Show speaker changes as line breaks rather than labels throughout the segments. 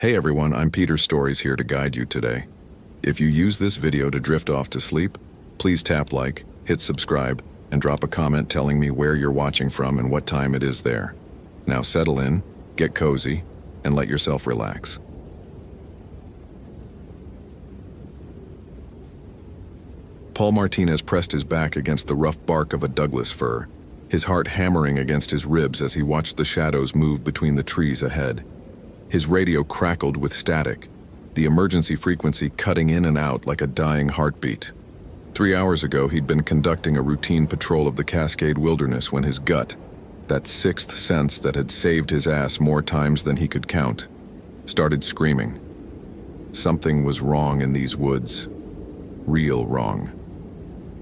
Hey everyone, I'm Peter Stories here to guide you today. If you use this video to drift off to sleep, please tap like, hit subscribe, and drop a comment telling me where you're watching from and what time it is there. Now settle in, get cozy, and let yourself relax. Paul Martinez pressed his back against the rough bark of a Douglas fir, his heart hammering against his ribs as he watched the shadows move between the trees ahead. His radio crackled with static, the emergency frequency cutting in and out like a dying heartbeat. 3 hours ago, he'd been conducting a routine patrol of the Cascade Wilderness when his gut, that sixth sense that had saved his ass more times than he could count, started screaming. Something was wrong in these woods. Real wrong.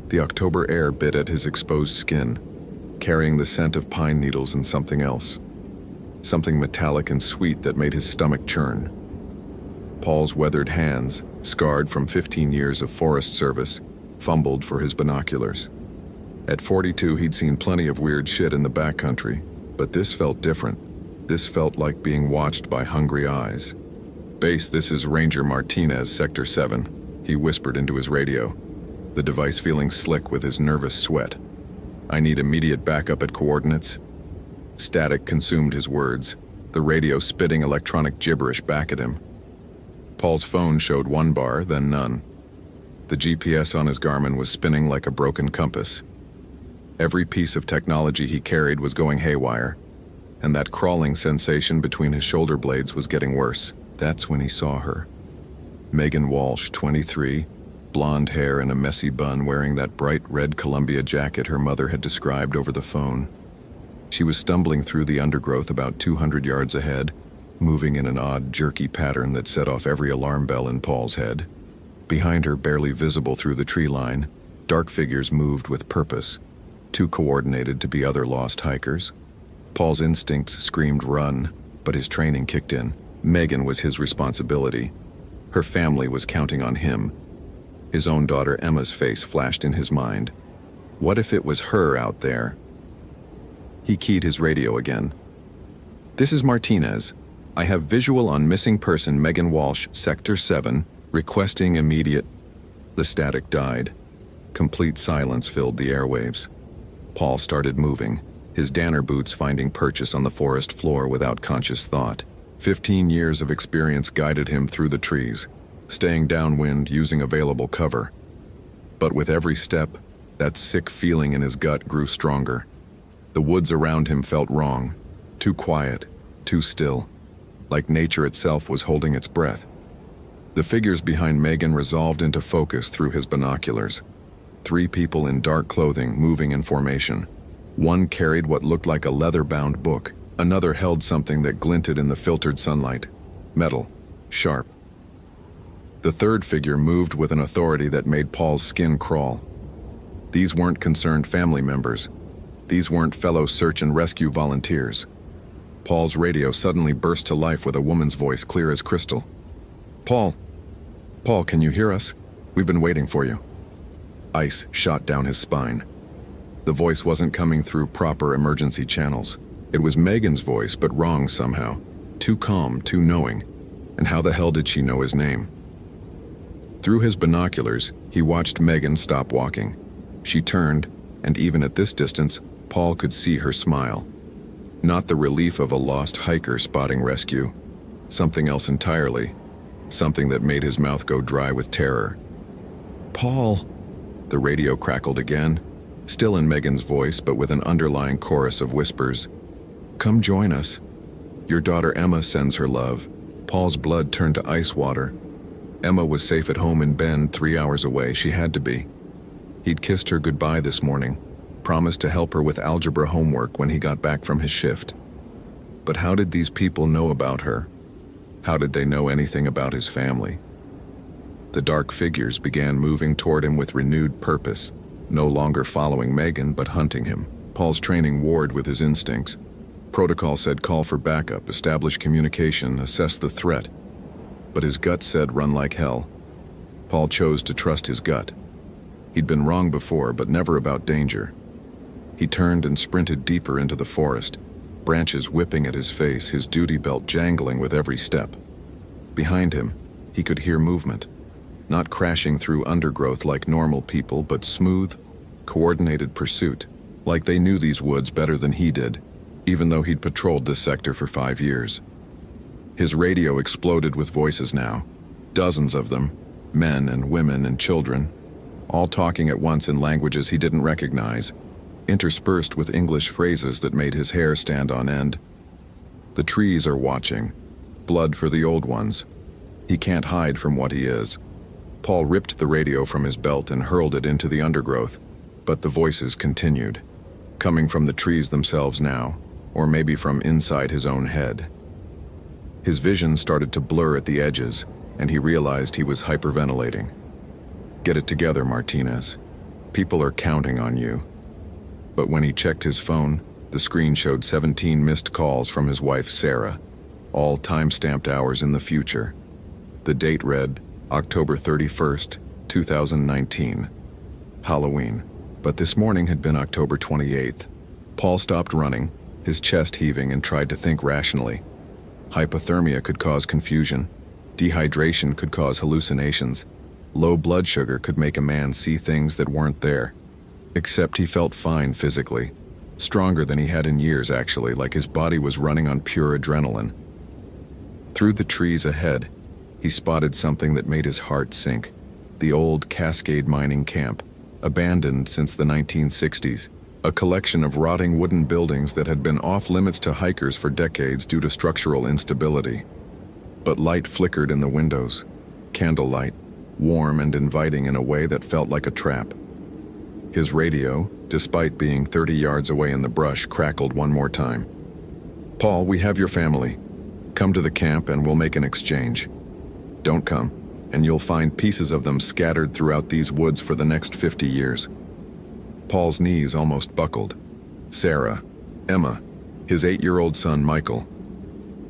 The October air bit at his exposed skin, carrying the scent of pine needles and something else. Something metallic and sweet that made his stomach churn. Paul's weathered hands, scarred from 15 years of forest service, fumbled for his binoculars. At 42, he'd seen plenty of weird shit in the backcountry, but this felt different. This felt like being watched by hungry eyes. "Base, this is Ranger Martinez, Sector 7, he whispered into his radio, the device feeling slick with his nervous sweat. "I need immediate backup at coordinates." Static consumed his words, the radio spitting electronic gibberish back at him. Paul's phone showed one bar, then none. The GPS on his Garmin was spinning like a broken compass. Every piece of technology he carried was going haywire, and that crawling sensation between his shoulder blades was getting worse. That's when he saw her. Megan Walsh, 23, blonde hair in a messy bun, wearing that bright red Columbia jacket her mother had described over the phone. She was stumbling through the undergrowth about 200 yards ahead, moving in an odd, jerky pattern that set off every alarm bell in Paul's head. Behind her, barely visible through the tree line, dark figures moved with purpose, too coordinated to be other lost hikers. Paul's instincts screamed run, but his training kicked in. Megan was his responsibility. Her family was counting on him. His own daughter Emma's face flashed in his mind. What if it was her out there? He keyed his radio again. "This is Martinez. I have visual on missing person Megan Walsh, Sector 7, requesting immediate..." The static died. Complete silence filled the airwaves. Paul started moving, his Danner boots finding purchase on the forest floor without conscious thought. 15 years of experience guided him through the trees, staying downwind using available cover. But with every step, that sick feeling in his gut grew stronger. The woods around him felt wrong, too quiet, too still, like nature itself was holding its breath. The figures behind Megan resolved into focus through his binoculars. 3 people in dark clothing moving in formation. One carried what looked like a leather-bound book. Another held something that glinted in the filtered sunlight. Metal, sharp. The third figure moved with an authority that made Paul's skin crawl. These weren't concerned family members. These weren't fellow search and rescue volunteers. Paul's radio suddenly burst to life with a woman's voice clear as crystal. Paul, can you hear us? We've been waiting for you." Ice shot down his spine. The voice wasn't coming through proper emergency channels. It was Megan's voice, but wrong somehow. Too calm, too knowing. And how the hell did she know his name? Through his binoculars, he watched Megan stop walking. She turned, and even at this distance, Paul could see her smile. Not the relief of a lost hiker spotting rescue. Something else entirely. Something that made his mouth go dry with terror. "Paul," the radio crackled again, still in Megan's voice but with an underlying chorus of whispers. "Come join us. Your daughter Emma sends her love." Paul's blood turned to ice water. Emma was safe at home in Bend, 3 hours away. She had to be. He'd kissed her goodbye this morning, promised to help her with algebra homework when he got back from his shift. But how did these people know about her? How did they know anything about his family? The dark figures began moving toward him with renewed purpose, no longer following Megan but hunting him. Paul's training warred with his instincts. Protocol said call for backup, establish communication, assess the threat. But his gut said run like hell. Paul chose to trust his gut. He'd been wrong before, but never about danger. He turned and sprinted deeper into the forest, branches whipping at his face, his duty belt jangling with every step. Behind him, he could hear movement, not crashing through undergrowth like normal people, but smooth, coordinated pursuit, like they knew these woods better than he did, even though he'd patrolled this sector for 5 years. His radio exploded with voices now, dozens of them, men and women and children, all talking at once in languages he didn't recognize, interspersed with English phrases that made his hair stand on end. The trees are watching. Blood for the old ones. He can't hide from what he is. Paul ripped the radio from his belt and hurled it into the undergrowth, but the voices continued, coming from the trees themselves now, or maybe from inside his own head. His vision started to blur at the edges, and he realized he was hyperventilating. Get it together, Martinez. People are counting on you. But when he checked his phone, the screen showed 17 missed calls from his wife, Sarah, all time-stamped hours in the future. The date read October 31st, 2019, Halloween. But this morning had been October 28th. Paul stopped running, his chest heaving, and tried to think rationally. Hypothermia could cause confusion. Dehydration could cause hallucinations. Low blood sugar could make a man see things that weren't there. Except he felt fine physically. Stronger than he had in years, actually, like his body was running on pure adrenaline. Through the trees ahead, he spotted something that made his heart sink. The old Cascade mining camp, abandoned since the 1960s. A collection of rotting wooden buildings that had been off-limits to hikers for decades due to structural instability. But light flickered in the windows. Candlelight, warm and inviting in a way that felt like a trap. His radio, despite being 30 yards away in the brush, crackled one more time. "Paul, we have your family. Come to the camp and we'll make an exchange. Don't come, and you'll find pieces of them scattered throughout these woods for the next 50 years. Paul's knees almost buckled. Sarah, Emma, his 8-year-old son Michael.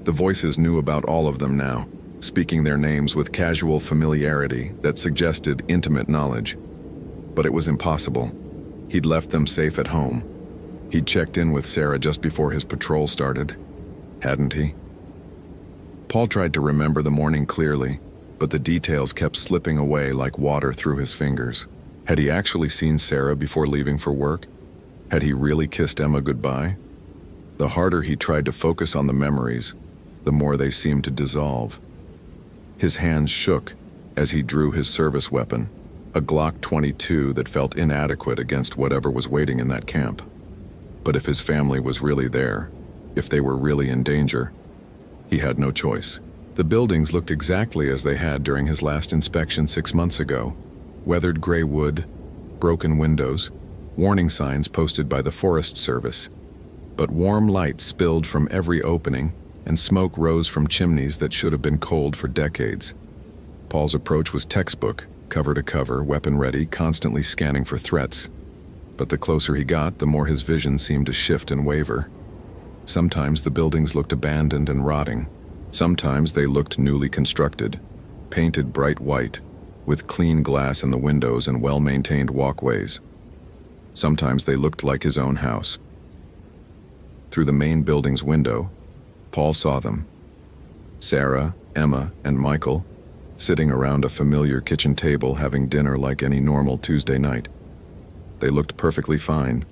The voices knew about all of them now, speaking their names with casual familiarity that suggested intimate knowledge. But it was impossible. He'd left them safe at home. He'd checked in with Sarah just before his patrol started, hadn't he? Paul tried to remember the morning clearly, but the details kept slipping away like water through his fingers. Had he actually seen Sarah before leaving for work? Had he really kissed Emma goodbye? The harder he tried to focus on the memories, the more they seemed to dissolve. His hands shook as he drew his service weapon, a Glock 22 that felt inadequate against whatever was waiting in that camp. But if his family was really there, if they were really in danger, he had no choice. The buildings looked exactly as they had during his last inspection 6 months ago. Weathered gray wood, broken windows, warning signs posted by the Forest Service. But warm light spilled from every opening, and smoke rose from chimneys that should have been cold for decades. Paul's approach was textbook, cover to cover, weapon ready, constantly scanning for threats. But the closer he got, the more his vision seemed to shift and waver. Sometimes the buildings looked abandoned and rotting. Sometimes they looked newly constructed, painted bright white, with clean glass in the windows and well-maintained walkways. Sometimes they looked like his own house. Through the main building's window, Paul saw them. Sarah, Emma, and Michael, sitting around a familiar kitchen table having dinner like any normal Tuesday night. They looked perfectly fine,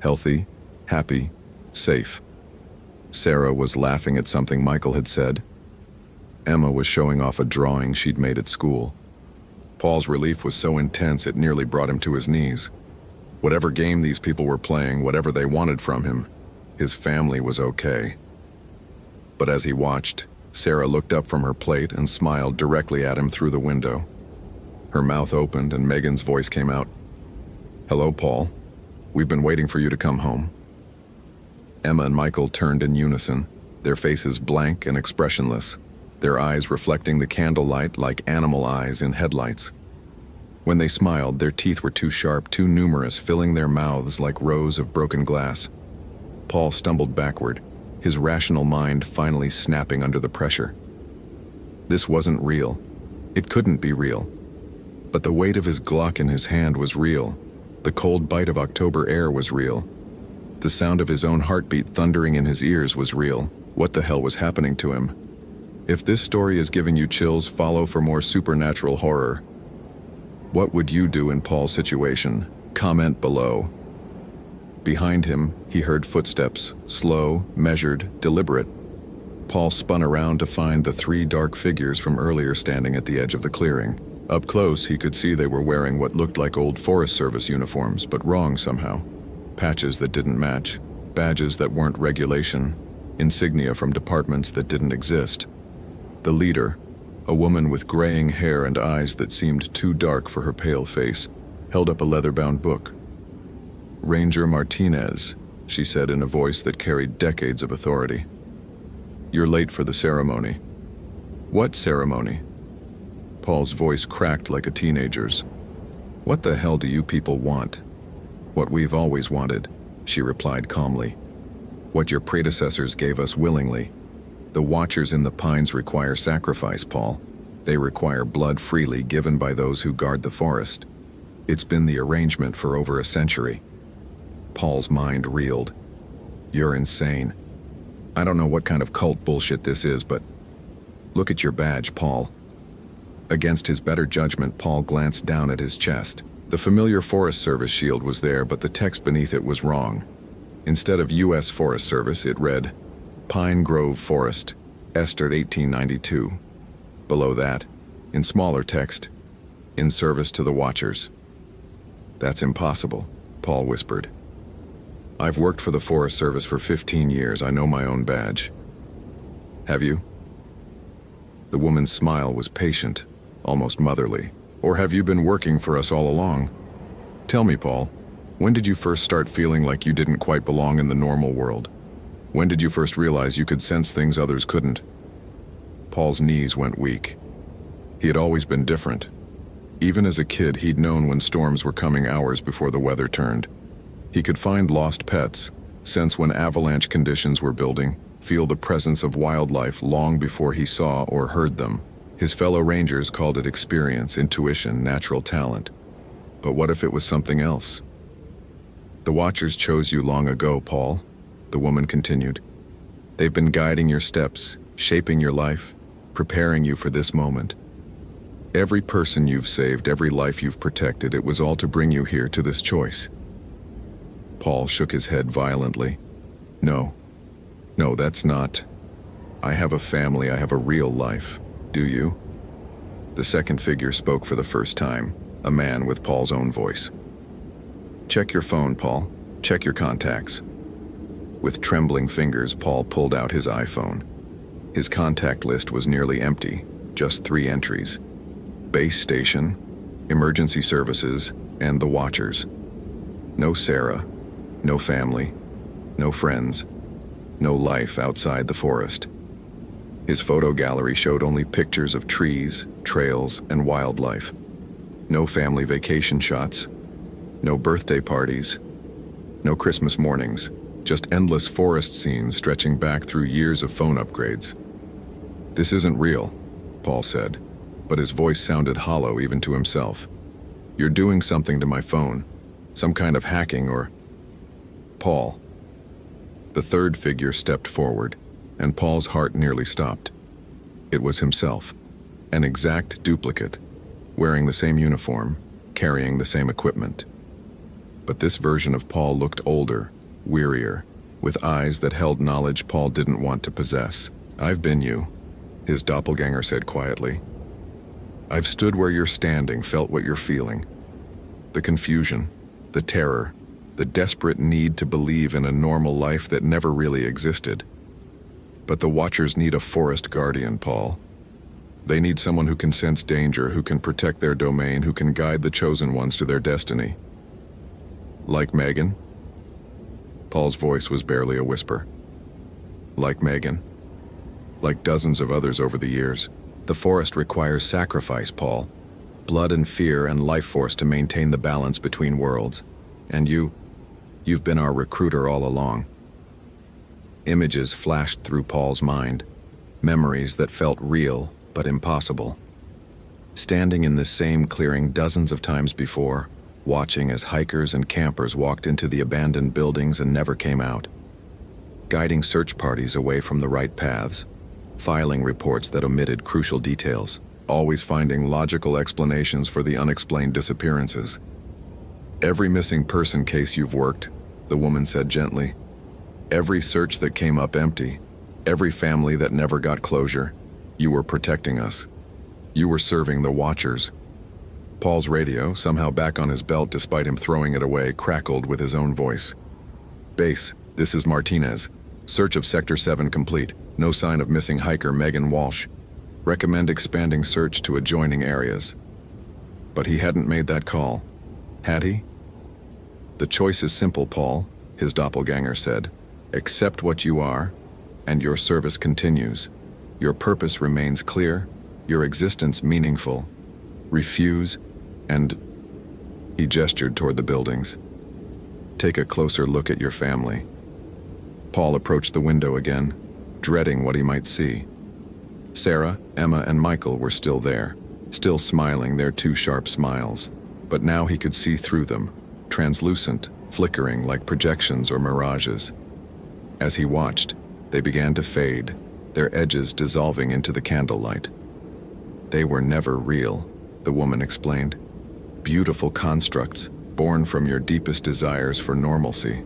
healthy, happy, safe. Sarah was laughing at something Michael had said. Emma was showing off a drawing she'd made at school. Paul's relief was so intense it nearly brought him to his knees. Whatever game these people were playing, whatever they wanted from him, his family was okay. But as he watched, Sarah looked up from her plate and smiled directly at him through the window. Her mouth opened and Megan's voice came out. "Hello, Paul. We've been waiting for you to come home." Emma and Michael turned in unison, their faces blank and expressionless, their eyes reflecting the candlelight like animal eyes in headlights. When they smiled, their teeth were too sharp, too numerous, filling their mouths like rows of broken glass. Paul stumbled backward, his rational mind finally snapping under the pressure. This wasn't real. It couldn't be real. But the weight of his Glock in his hand was real. The cold bite of October air was real. The sound of his own heartbeat thundering in his ears was real. What the hell was happening to him? If this story is giving you chills, follow for more supernatural horror. What would you do in Paul's situation? Comment below. Behind him, he heard footsteps, slow, measured, deliberate. Paul spun around to find the three dark figures from earlier standing at the edge of the clearing. Up close, he could see they were wearing what looked like old Forest Service uniforms, but wrong somehow. Patches that didn't match, badges that weren't regulation, insignia from departments that didn't exist. The leader, a woman with graying hair and eyes that seemed too dark for her pale face, held up a leather-bound book. "Ranger Martinez," she said in a voice that carried decades of authority. "You're late for the ceremony." "What ceremony?" Paul's voice cracked like a teenager's. "What the hell do you people want?" "What we've always wanted," she replied calmly. "What your predecessors gave us willingly. The Watchers in the Pines require sacrifice, Paul. They require blood freely given by those who guard the forest. It's been the arrangement for over a century." Paul's mind reeled. "You're insane. I don't know what kind of cult bullshit this is, but look at your badge, Paul." Against his better judgment, Paul glanced down at his chest. The familiar Forest Service shield was there, but the text beneath it was wrong. Instead of U.S. Forest Service, it read, "Pine Grove Forest, Esther 1892. Below that, in smaller text, "In service to the Watchers." "That's impossible," Paul whispered. "I've worked for the Forest Service for 15 years. I know my own badge." "Have you?" The woman's smile was patient, almost motherly. "Or have you been working for us all along? Tell me, Paul, when did you first start feeling like you didn't quite belong in the normal world? When did you first realize you could sense things others couldn't?" Paul's knees went weak. He had always been different. Even as a kid, he'd known when storms were coming hours before the weather turned. He could find lost pets, sense when avalanche conditions were building, feel the presence of wildlife long before he saw or heard them. His fellow rangers called it experience, intuition, natural talent. But what if it was something else? "The Watchers chose you long ago, Paul," the woman continued. "They've been guiding your steps, shaping your life, preparing you for this moment. Every person you've saved, every life you've protected, it was all to bring you here to this choice." Paul shook his head violently. No, that's not. I have a family, I have a real life. Do you?" The second figure spoke for the first time, a man with Paul's own voice. "Check your phone, Paul. Check your contacts." With trembling fingers, Paul pulled out his iPhone. His contact list was nearly empty, just 3 entries. Base station, emergency services, and the Watchers. No Sarah, no family, no friends, no life outside the forest. His photo gallery showed only pictures of trees, trails, and wildlife. No family vacation shots, no birthday parties, no Christmas mornings, just endless forest scenes stretching back through years of phone upgrades. "This isn't real," Paul said, but his voice sounded hollow even to himself. "You're doing something to my phone, some kind of hacking or—" "Paul." The third figure stepped forward, and Paul's heart nearly stopped. It was himself, an exact duplicate, wearing the same uniform, carrying the same equipment. But this version of Paul looked older, wearier, with eyes that held knowledge Paul didn't want to possess. "I've been you," his doppelganger said quietly. "I've stood where you're standing, felt what you're feeling. The confusion, the terror, the desperate need to believe in a normal life that never really existed. But the Watchers need a forest guardian, Paul. They need someone who can sense danger, who can protect their domain, who can guide the chosen ones to their destiny." "Like Megan?" Paul's voice was barely a whisper. "Like Megan. Like dozens of others over the years. The forest requires sacrifice, Paul. Blood and fear and life force to maintain the balance between worlds. And you've been our recruiter all along." Images flashed through Paul's mind, memories that felt real but impossible. Standing in this same clearing dozens of times before, watching as hikers and campers walked into the abandoned buildings and never came out. Guiding search parties away from the right paths, filing reports that omitted crucial details, always finding logical explanations for the unexplained disappearances. "Every missing person case you've worked," the woman said gently. "Every search that came up empty, every family that never got closure, you were protecting us. You were serving the Watchers." Paul's radio, somehow back on his belt despite him throwing it away, crackled with his own voice. "Base, this is Martinez. Search of Sector 7 complete. No sign of missing hiker Megan Walsh. Recommend expanding search to adjoining areas." But he hadn't made that call. Had he? "The choice is simple, Paul," his doppelganger said. "Accept what you are, and your service continues. Your purpose remains clear, your existence meaningful. Refuse, and..." He gestured toward the buildings. "Take a closer look at your family." Paul approached the window again, dreading what he might see. Sarah, Emma, and Michael were still there, still smiling their two sharp smiles. But now he could see through them, translucent, flickering like projections or mirages. As he watched, they began to fade, their edges dissolving into the candlelight. "They were never real," the woman explained. "Beautiful constructs, born from your deepest desires for normalcy.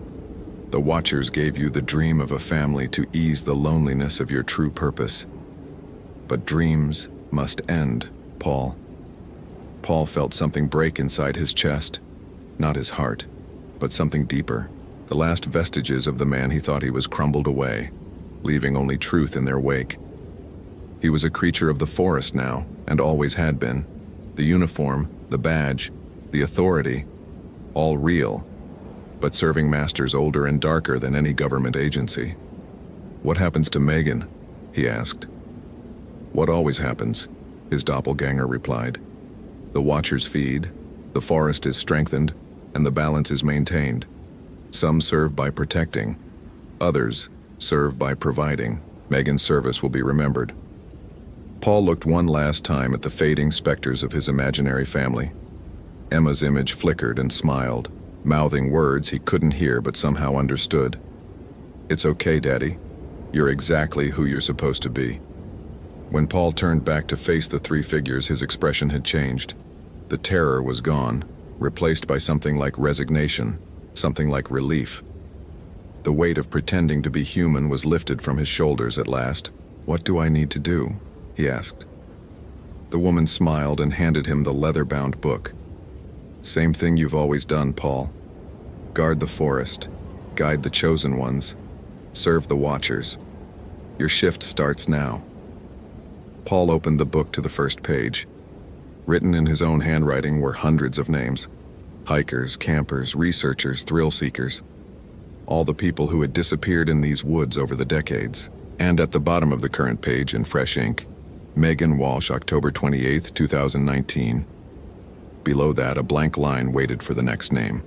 The Watchers gave you the dream of a family to ease the loneliness of your true purpose. But dreams must end, Paul." Paul felt something break inside his chest, not his heart, but something deeper. The last vestiges of the man he thought he was crumbled away, leaving only truth in their wake. He was a creature of the forest now, and always had been. The uniform, the badge, the authority, all real, but serving masters older and darker than any government agency. "What happens to Megan?" he asked. "What always happens," his doppelganger replied. "The Watchers feed, the forest is strengthened, and the balance is maintained. Some serve by protecting, others serve by providing. Megan's service will be remembered." Paul looked one last time at the fading specters of his imaginary family. Emma's image flickered and smiled, mouthing words he couldn't hear but somehow understood. "It's okay, Daddy. You're exactly who you're supposed to be." When Paul turned back to face the three figures, his expression had changed. The terror was gone, replaced by something like resignation, something like relief. The weight of pretending to be human was lifted from his shoulders at last. "What do I need to do?" he asked. The woman smiled and handed him the leather-bound book. "Same thing you've always done, Paul. Guard the forest, guide the chosen ones, serve the Watchers. Your shift starts now." Paul opened the book to the first page. Written in his own handwriting were hundreds of names. Hikers, campers, researchers, thrill seekers. All the people who had disappeared in these woods over the decades. And at the bottom of the current page in fresh ink, Megan Walsh, October 28, 2019. Below that, a blank line waited for the next name.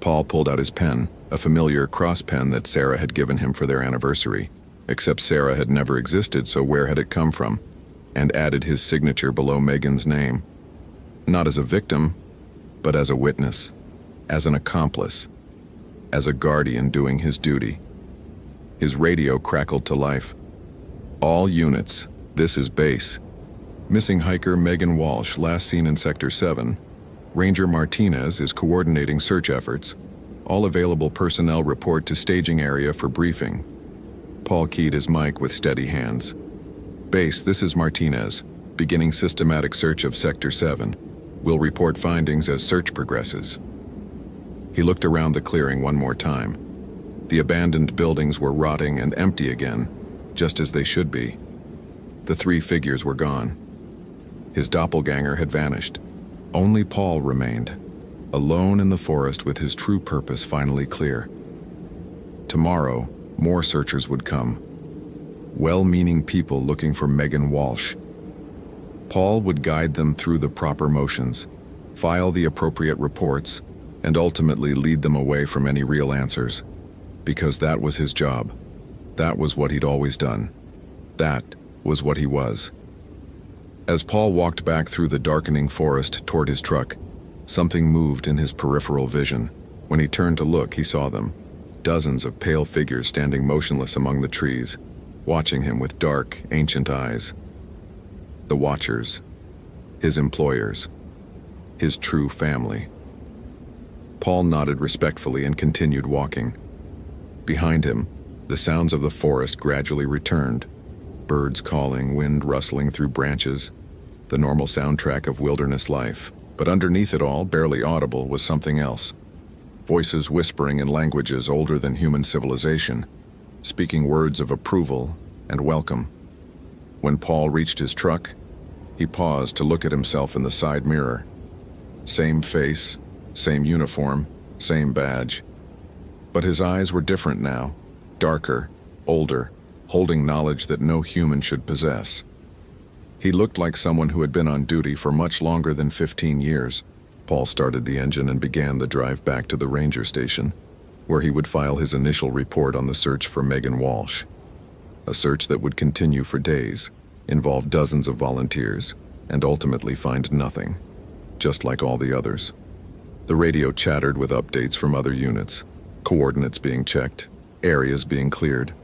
Paul pulled out his pen, a familiar cross pen that Sarah had given him for their anniversary. Except Sarah had never existed, so where had it come from? And added his signature below Megan's name. Not as a victim, but as a witness, as an accomplice, as a guardian doing his duty. His radio crackled to life. "All units, this is base. Missing hiker Megan Walsh, last seen in Sector 7. Ranger Martinez is coordinating search efforts. All available personnel report to staging area for briefing." Paul keyed his mic with steady hands. "Base, this is Martinez. Beginning systematic search of Sector 7. We'll report findings as search progresses." He looked around the clearing one more time. The abandoned buildings were rotting and empty again, just as they should be. The three figures were gone. His doppelganger had vanished. Only Paul remained, alone in the forest with his true purpose finally clear. Tomorrow, more searchers would come. Well-meaning people looking for Megan Walsh. Paul would guide them through the proper motions, file the appropriate reports, and ultimately lead them away from any real answers. Because that was his job. That was what he'd always done. That was what he was. As Paul walked back through the darkening forest toward his truck, something moved in his peripheral vision. When he turned to look, he saw them. Dozens of pale figures standing motionless among the trees. watching him with dark, ancient eyes. The Watchers, his employers, his true family. Paul nodded respectfully and continued walking. Behind him, the sounds of the forest gradually returned. Birds calling, wind rustling through branches, the normal soundtrack of wilderness life. But underneath it all, barely audible, was something else. Voices whispering in languages older than human civilization, speaking words of approval and welcome. When Paul reached his truck, he paused to look at himself in the side mirror. Same face, same uniform, same badge. But his eyes were different now, darker, older, holding knowledge that no human should possess. He looked like someone who had been on duty for much longer than 15 years. Paul started the engine and began the drive back to the ranger station, where he would file his initial report on the search for Megan Walsh. A search that would continue for days, involve dozens of volunteers, and ultimately find nothing, just like all the others. The radio chattered with updates from other units, coordinates being checked, areas being cleared.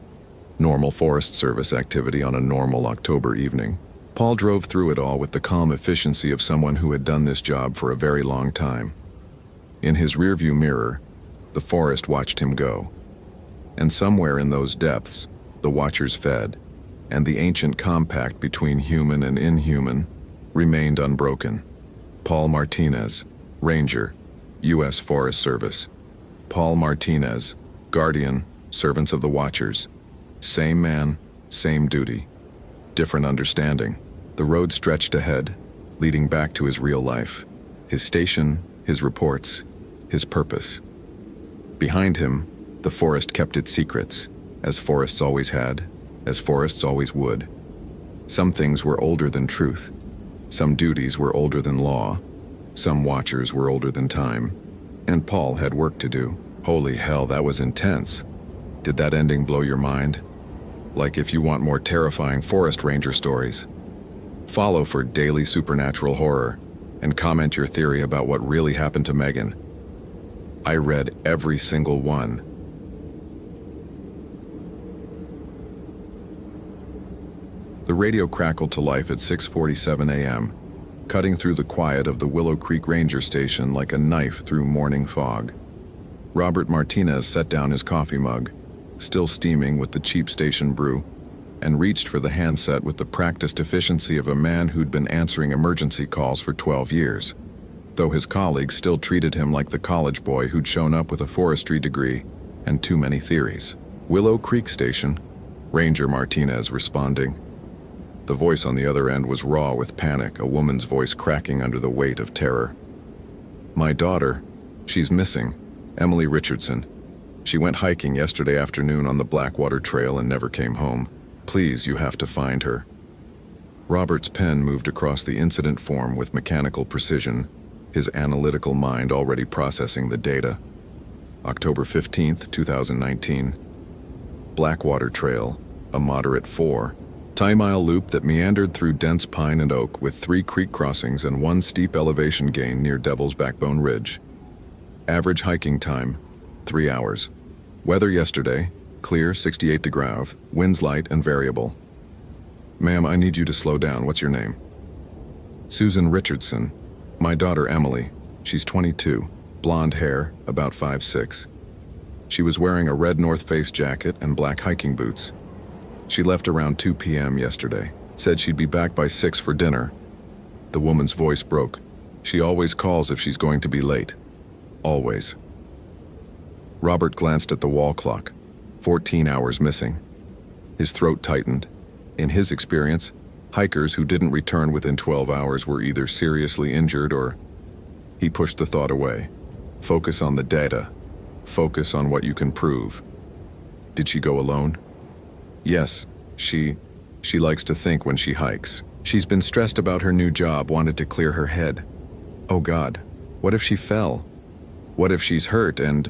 Normal Forest Service activity on a normal October evening. Paul drove through it all with the calm efficiency of someone who had done this job for a very long time. In his rearview mirror, the forest watched him go. And somewhere in those depths, the Watchers fed, and the ancient compact between human and inhuman remained unbroken. Paul Martinez, Ranger, U.S. Forest Service. Paul Martinez, Guardian, Servants of the Watchers. Same man, same duty. Different understanding. The road stretched ahead, leading back to his real life. His station, his reports, his purpose. Behind him, the forest kept its secrets, as forests always had, as forests always would. Some things were older than truth. Some duties were older than law. Some watchers were older than time. And Paul had work to do. Holy hell, that was intense. Did that ending blow your mind? Like if you want more terrifying forest ranger stories. Follow for daily supernatural horror, and comment your theory about what really happened to Megan. I read every single one. The radio crackled to life at 6:47 a.m., cutting through the quiet of the Willow Creek Ranger Station like a knife through morning fog. Robert Martinez set down his coffee mug, still steaming with the cheap station brew, and reached for the handset with the practiced efficiency of a man who'd been answering emergency calls for 12 years, though his colleagues still treated him like the college boy who'd shown up with a forestry degree and too many theories. Willow Creek Station, Ranger Martinez responding. The voice on the other end was raw with panic, a woman's voice cracking under the weight of terror. My daughter, she's missing, Emily Richardson. She went hiking yesterday afternoon on the Blackwater Trail and never came home. Please, you have to find her. Robert's pen moved across the incident form with mechanical precision, his analytical mind already processing the data. October 15th, 2019. Blackwater Trail, a moderate 4-mile loop that meandered through dense pine and oak with 3 creek crossings and 1 steep elevation gain near Devil's Backbone Ridge. Average hiking time, 3 hours. Weather yesterday, clear 68 degrees, winds light and variable. Ma'am, I need you to slow down. What's your name? Susan Richardson. My daughter Emily. She's 22, blonde hair, about 5'6". She was wearing a red North Face jacket and black hiking boots. She left around 2 p.m. yesterday. Said she'd be back by 6 for dinner. The woman's voice broke. She always calls if she's going to be late. Always. Robert glanced at the wall clock. 14 hours missing. His throat tightened. In his experience, hikers who didn't return within 12 hours were either seriously injured or... He pushed the thought away. Focus on the data. Focus on what you can prove. Did she go alone? Yes, she likes to think when she hikes. She's been stressed about her new job, wanted to clear her head. Oh God, what if she fell? What if she's hurt and...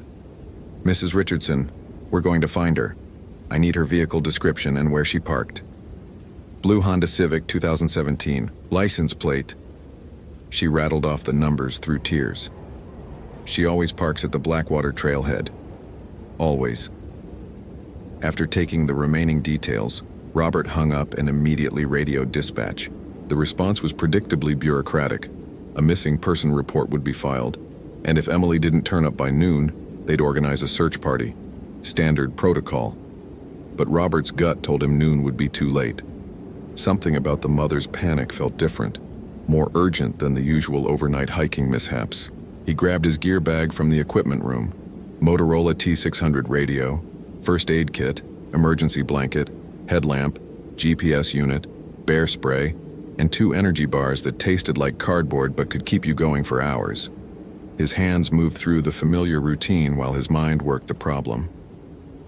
Mrs. Richardson, we're going to find her. I need her vehicle description and where she parked. Blue Honda Civic 2017, license plate. She rattled off the numbers through tears. She always parks at the Blackwater trailhead. Always. After taking the remaining details, Robert hung up and immediately radioed dispatch. The response was predictably bureaucratic. A missing person report would be filed, and if Emily didn't turn up by noon, they'd organize a search party. Standard protocol. But Robert's gut told him noon would be too late. Something about the mother's panic felt different, more urgent than the usual overnight hiking mishaps. He grabbed his gear bag from the equipment room. Motorola T600 radio, first aid kit, emergency blanket, headlamp, GPS unit, bear spray, and 2 energy bars that tasted like cardboard but could keep you going for hours. His hands moved through the familiar routine while his mind worked the problem.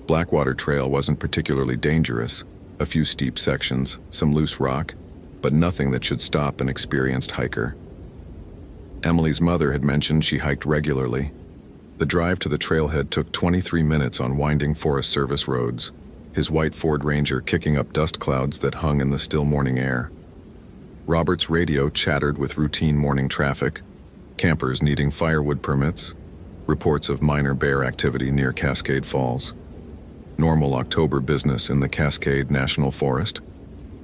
Blackwater Trail wasn't particularly dangerous. A few steep sections, some loose rock, but nothing that should stop an experienced hiker. Emily's mother had mentioned she hiked regularly. The drive to the trailhead took 23 minutes on winding Forest Service roads, his white Ford Ranger kicking up dust clouds that hung in the still morning air. Robert's radio chattered with routine morning traffic, campers needing firewood permits, reports of minor bear activity near Cascade Falls. Normal October business in the Cascade National Forest.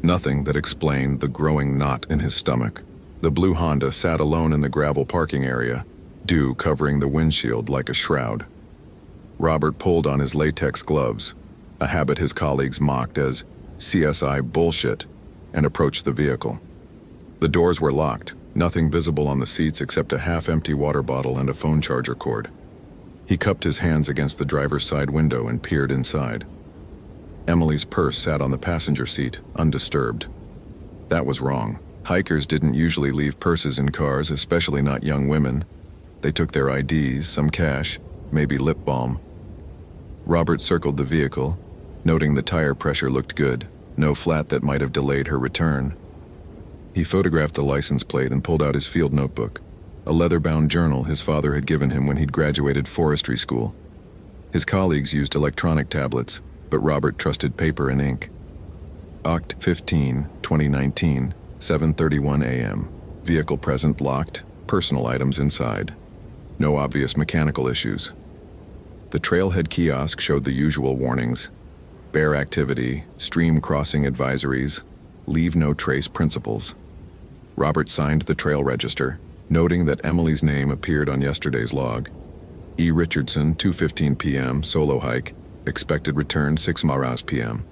Nothing that explained the growing knot in his stomach. The blue Honda sat alone in the gravel parking area, dew covering the windshield like a shroud. Robert pulled on his latex gloves, a habit his colleagues mocked as CSI bullshit, and approached the vehicle. The doors were locked, nothing visible on the seats except a half-empty water bottle and a phone charger cord. He cupped his hands against the driver's side window and peered inside. Emily's purse sat on the passenger seat, undisturbed. That was wrong. Hikers didn't usually leave purses in cars, especially not young women. They took their IDs, some cash, maybe lip balm. Robert circled the vehicle, noting the tire pressure looked good, no flat that might have delayed her return. He photographed the license plate and pulled out his field notebook, a leather-bound journal his father had given him when he'd graduated forestry school. His colleagues used electronic tablets, but Robert trusted paper and ink. Oct. 15, 2019, 7:31 a.m. Vehicle present locked, personal items inside. No obvious mechanical issues. The trailhead kiosk showed the usual warnings: bear activity, stream crossing advisories, leave no trace principles. Robert signed the trail register, noting that Emily's name appeared on yesterday's log. E. Richardson, 2:15 p.m., solo hike, expected return 6 p.m.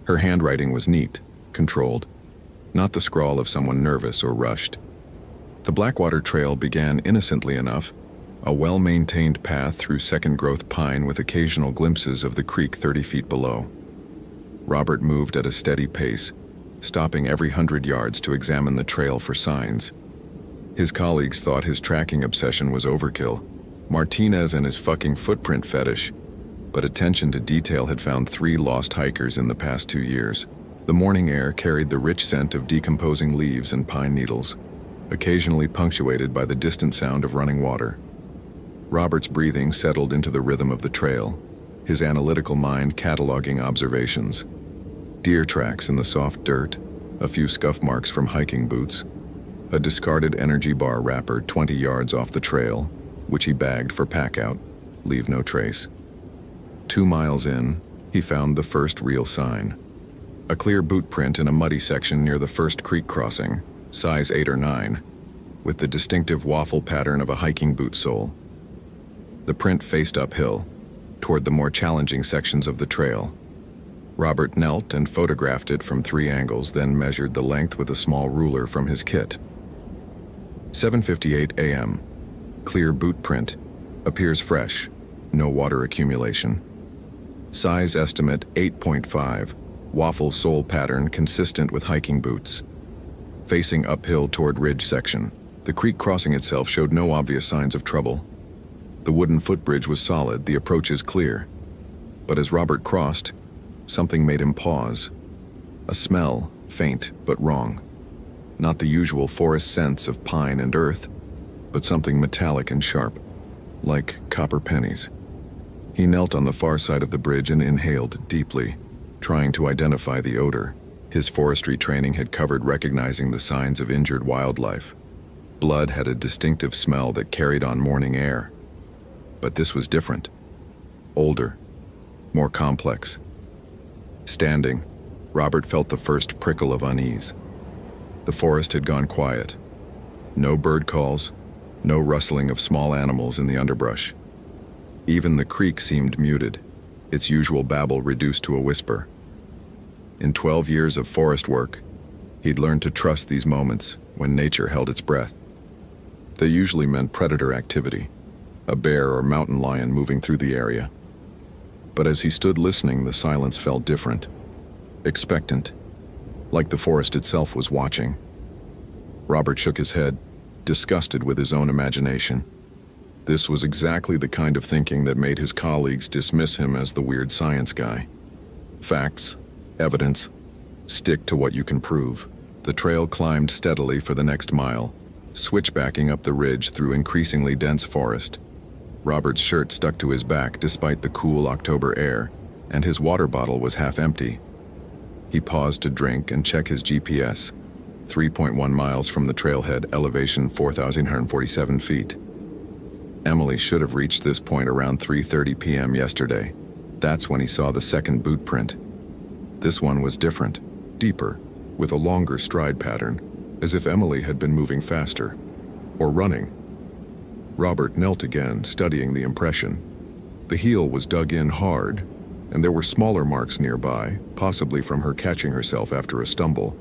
Her handwriting was neat, controlled, not the scrawl of someone nervous or rushed. The Blackwater Trail began innocently enough, a well-maintained path through second-growth pine with occasional glimpses of the creek 30 feet below. Robert moved at a steady pace, stopping every 100 yards to examine the trail for signs. His colleagues thought his tracking obsession was overkill, Martinez and his fucking footprint fetish, but attention to detail had found 3 lost hikers in the past 2 years. The morning air carried the rich scent of decomposing leaves and pine needles, occasionally punctuated by the distant sound of running water. Robert's breathing settled into the rhythm of the trail, his analytical mind cataloging observations. Deer tracks in the soft dirt, a few scuff marks from hiking boots, a discarded energy bar wrapper 20 yards off the trail, which he bagged for pack-out, leave no trace. 2 miles in, he found the first real sign. A clear boot print in a muddy section near the first creek crossing, size 8 or 9, with the distinctive waffle pattern of a hiking boot sole. The print faced uphill, toward the more challenging sections of the trail. Robert knelt and photographed it from 3 angles, then measured the length with a small ruler from his kit. 7:58 a.m. Clear boot print. Appears fresh. No water accumulation. Size estimate 8.5. Waffle sole pattern consistent with hiking boots. Facing uphill toward ridge section. The creek crossing itself showed no obvious signs of trouble. The wooden footbridge was solid, the approaches clear. But as Robert crossed, something made him pause. A smell, faint but wrong. Not the usual forest scents of pine and earth, but something metallic and sharp, like copper pennies. He knelt on the far side of the bridge and inhaled deeply, trying to identify the odor. His forestry training had covered recognizing the signs of injured wildlife. Blood had a distinctive smell that carried on morning air. But this was different. Older, more complex. Standing, Robert felt the first prickle of unease. The forest had gone quiet. No bird calls, no rustling of small animals in the underbrush. Even the creek seemed muted, its usual babble reduced to a whisper. In 12 years of forest work, he'd learned to trust these moments when nature held its breath. They usually meant predator activity, a bear or mountain lion moving through the area. But as he stood listening, the silence felt different, expectant, like the forest itself was watching. Robert shook his head, disgusted with his own imagination. This was exactly the kind of thinking that made his colleagues dismiss him as the weird science guy. Facts, evidence, stick to what you can prove. The trail climbed steadily for the next mile, switchbacking up the ridge through increasingly dense forest. Robert's shirt stuck to his back despite the cool October air, and his water bottle was half empty. He paused to drink and check his GPS. 3.1 miles from the trailhead, elevation 4,147 feet. Emily should have reached this point around 3:30 p.m. yesterday. That's when he saw the second boot print. This one was different, deeper, with a longer stride pattern, as if Emily had been moving faster, or running. Robert knelt again, studying the impression. The heel was dug in hard, and there were smaller marks nearby, possibly from her catching herself after a stumble.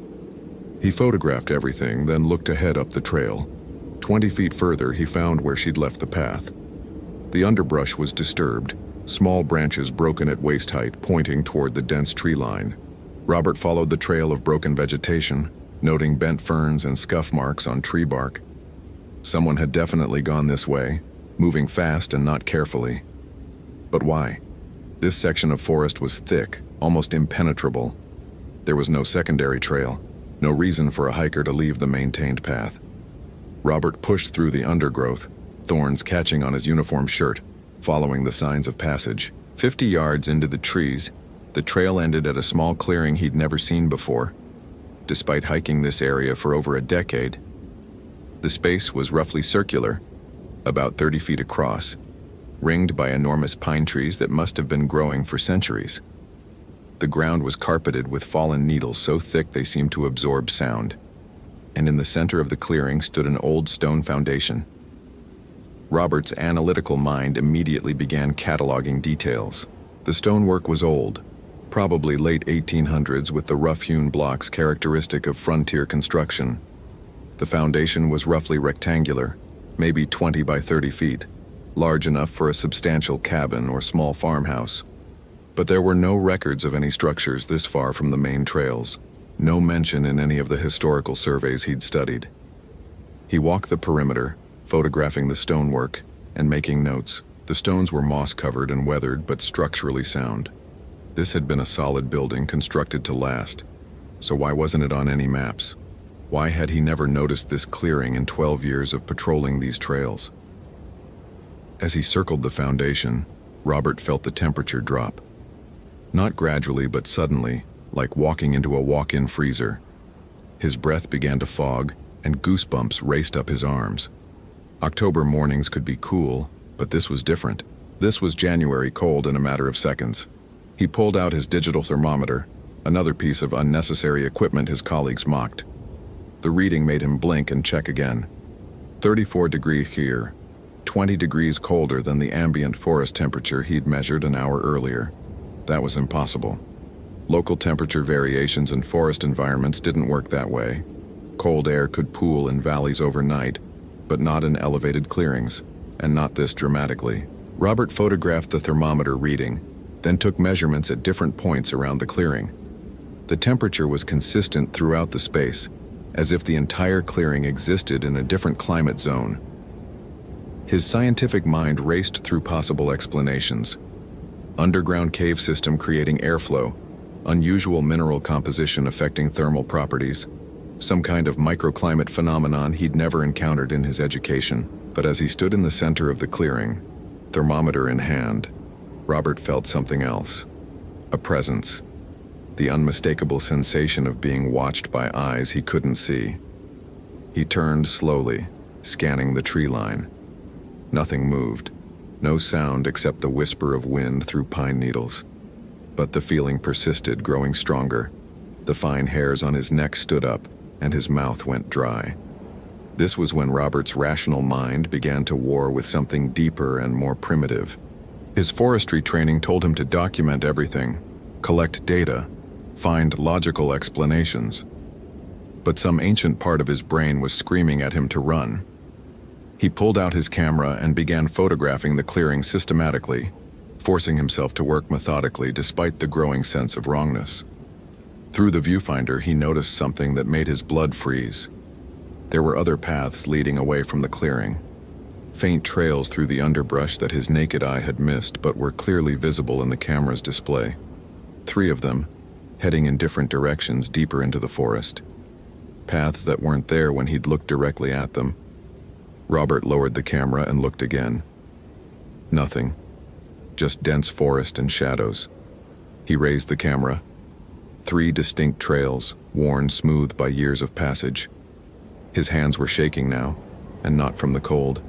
He photographed everything, then looked ahead up the trail. 20 feet further, he found where she'd left the path. The underbrush was disturbed, small branches broken at waist height, pointing toward the dense tree line. Robert followed the trail of broken vegetation, noting bent ferns and scuff marks on tree bark. Someone had definitely gone this way, moving fast and not carefully. But why? This section of forest was thick, almost impenetrable. There was no secondary trail, no reason for a hiker to leave the maintained path. Robert pushed through the undergrowth, thorns catching on his uniform shirt, following the signs of passage. 50 yards into the trees, the trail ended at a small clearing he'd never seen before. Despite hiking this area for over a decade, the space was roughly circular, about 30 feet across, ringed by enormous pine trees that must have been growing for centuries. The ground was carpeted with fallen needles so thick they seemed to absorb sound, and in the center of the clearing stood an old stone foundation. Robert's analytical mind immediately began cataloging details. The stonework was old, probably late 1800s, with the rough-hewn blocks characteristic of frontier construction. The foundation was roughly rectangular, maybe 20 by 30 feet, large enough for a substantial cabin or small farmhouse. But there were no records of any structures this far from the main trails, no mention in any of the historical surveys he'd studied. He walked the perimeter, photographing the stonework and making notes. The stones were moss-covered and weathered, but structurally sound. This had been a solid building constructed to last, so why wasn't it on any maps? Why had he never noticed this clearing in 12 years of patrolling these trails? As he circled the foundation, Robert felt the temperature drop. Not gradually, but suddenly, like walking into a walk-in freezer. His breath began to fog, and goosebumps raced up his arms. October mornings could be cool, but this was different. This was January cold in a matter of seconds. He pulled out his digital thermometer, another piece of unnecessary equipment his colleagues mocked. The reading made him blink and check again. 34 degrees here, 20 degrees colder than the ambient forest temperature he'd measured an hour earlier. That was impossible. Local temperature variations in forest environments didn't work that way. Cold air could pool in valleys overnight, but not in elevated clearings, and not this dramatically. Robert photographed the thermometer reading, then took measurements at different points around the clearing. The temperature was consistent throughout the space, as if the entire clearing existed in a different climate zone. His scientific mind raced through possible explanations. Underground cave system creating airflow, unusual mineral composition affecting thermal properties, some kind of microclimate phenomenon he'd never encountered in his education. But as he stood in the center of the clearing, thermometer in hand, Robert felt something else. A presence. The unmistakable sensation of being watched by eyes he couldn't see. He turned slowly, scanning the tree line. Nothing moved. No sound except the whisper of wind through pine needles. But the feeling persisted, growing stronger. The fine hairs on his neck stood up, and his mouth went dry. This was when Robert's rational mind began to war with something deeper and more primitive. His forestry training told him to document everything, collect data, find logical explanations. But some ancient part of his brain was screaming at him to run. He pulled out his camera and began photographing the clearing systematically, forcing himself to work methodically despite the growing sense of wrongness. Through the viewfinder, he noticed something that made his blood freeze. There were other paths leading away from the clearing. Faint trails through the underbrush that his naked eye had missed but were clearly visible in the camera's display. 3 of them, heading in different directions deeper into the forest. Paths that weren't there when he'd looked directly at them. Robert lowered the camera and looked again. Nothing. Just dense forest and shadows. He raised the camera. 3 distinct trails, worn smooth by years of passage. His hands were shaking now, and not from the cold.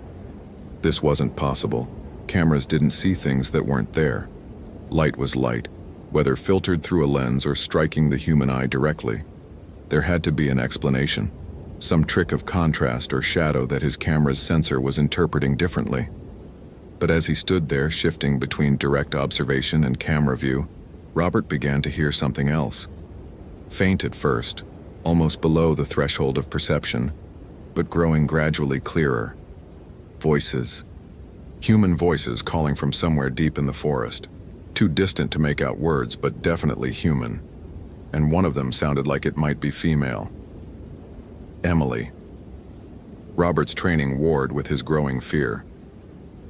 This wasn't possible. Cameras didn't see things that weren't there. Light was light, whether filtered through a lens or striking the human eye directly. There had to be an explanation, some trick of contrast or shadow that his camera's sensor was interpreting differently. But as he stood there, shifting between direct observation and camera view, Robert began to hear something else. Faint at first, almost below the threshold of perception, but growing gradually clearer. Voices. Human voices calling from somewhere deep in the forest. Too distant to make out words, but definitely human. And one of them sounded like it might be female. Emily. Robert's training warred with his growing fear.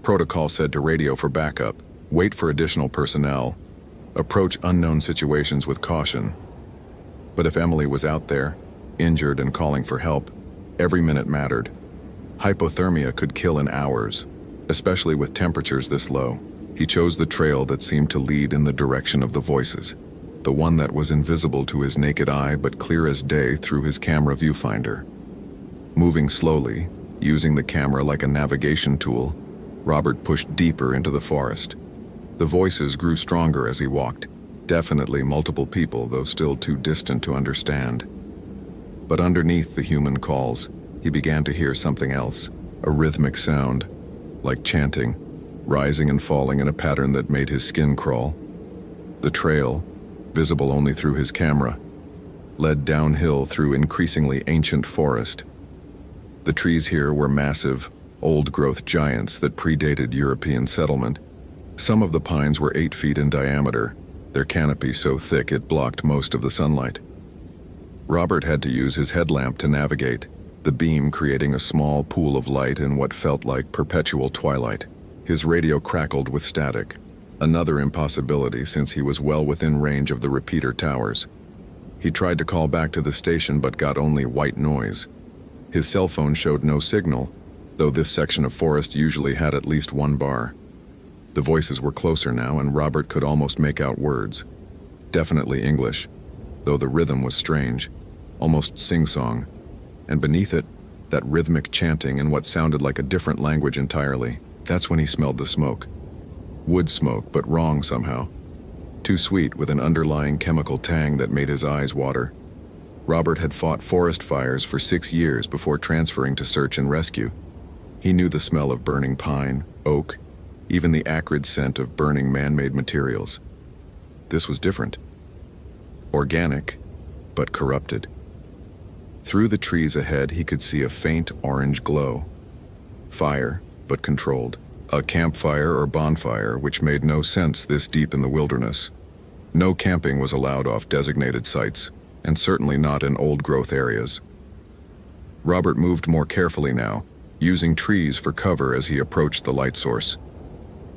Protocol said to radio for backup, wait for additional personnel, approach unknown situations with caution. But if Emily was out there, injured and calling for help, every minute mattered. Hypothermia could kill in hours, especially with temperatures this low. He chose the trail that seemed to lead in the direction of the voices, the one that was invisible to his naked eye but clear as day through his camera viewfinder. Moving slowly, using the camera like a navigation tool, Robert pushed deeper into the forest. The voices grew stronger as he walked, definitely multiple people, though still too distant to understand. But underneath the human calls, he began to hear something else, a rhythmic sound, like chanting, rising and falling in a pattern that made his skin crawl. The trail, visible only through his camera, led downhill through increasingly ancient forest. The trees here were massive, old-growth giants that predated European settlement. Some of the pines were 8 feet in diameter, their canopy so thick it blocked most of the sunlight. Robert had to use his headlamp to navigate, the beam creating a small pool of light in what felt like perpetual twilight. His radio crackled with static, another impossibility since he was well within range of the repeater towers. He tried to call back to the station but got only white noise. His cell phone showed no signal, though this section of forest usually had at least 1 bar. The voices were closer now, and Robert could almost make out words. Definitely English, though the rhythm was strange, almost sing-song. And beneath it, that rhythmic chanting in what sounded like a different language entirely. That's when he smelled the smoke. Wood smoke, but wrong somehow. Too sweet, with an underlying chemical tang that made his eyes water. Robert had fought forest fires for 6 years before transferring to search and rescue. He knew the smell of burning pine, oak, even the acrid scent of burning man-made materials. This was different. Organic, but corrupted. Through the trees ahead, he could see a faint orange glow. Fire, but controlled. A campfire or bonfire, which made no sense this deep in the wilderness. No camping was allowed off designated sites, and certainly not in old-growth areas. Robert moved more carefully now, using trees for cover as he approached the light source.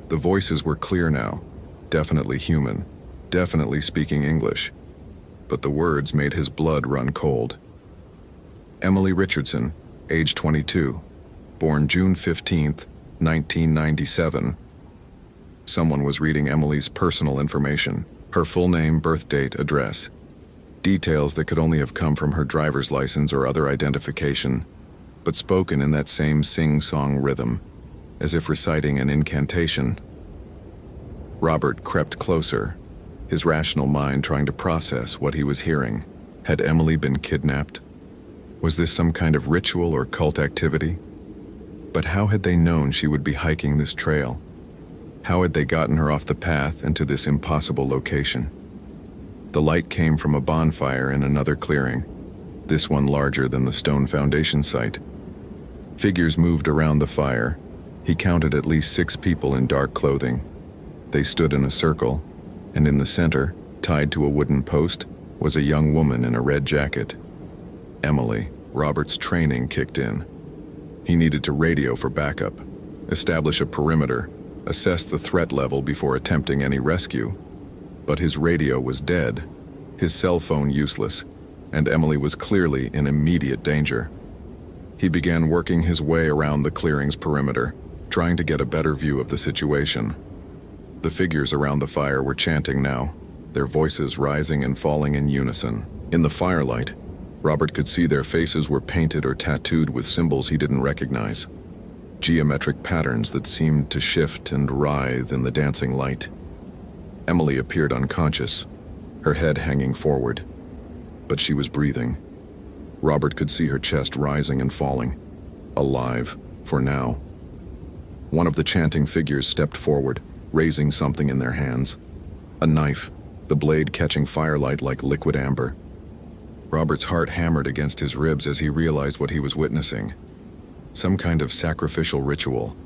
The voices were clear now, definitely human, definitely speaking English. But the words made his blood run cold. Emily Richardson, age 22, born June 15th, 1997. Someone was reading Emily's personal information, her full name, birth date, address. Details that could only have come from her driver's license or other identification, but spoken in that same sing-song rhythm, as if reciting an incantation. Robert crept closer, his rational mind trying to process what he was hearing. Had Emily been kidnapped? Was this some kind of ritual or cult activity? But how had they known she would be hiking this trail? How had they gotten her off the path and to this impossible location? The light came from a bonfire in another clearing, this one larger than the stone foundation site. Figures moved around the fire. He counted at least 6 people in dark clothing. They stood in a circle, and in the center, tied to a wooden post, was a young woman in a red jacket. Emily. Robert's training kicked in. He needed to radio for backup, establish a perimeter, assess the threat level before attempting any rescue. But his radio was dead, his cell phone useless, and Emily was clearly in immediate danger. He began working his way around the clearing's perimeter, trying to get a better view of the situation. The figures around the fire were chanting now, their voices rising and falling in unison. In the firelight, Robert could see their faces were painted or tattooed with symbols he didn't recognize, geometric patterns that seemed to shift and writhe in the dancing light. Emily appeared unconscious, her head hanging forward, but she was breathing. Robert could see her chest rising and falling, alive, for now. One of the chanting figures stepped forward, raising something in their hands. A knife, the blade catching firelight like liquid amber. Robert's heart hammered against his ribs as he realized what he was witnessing. Some kind of sacrificial ritual.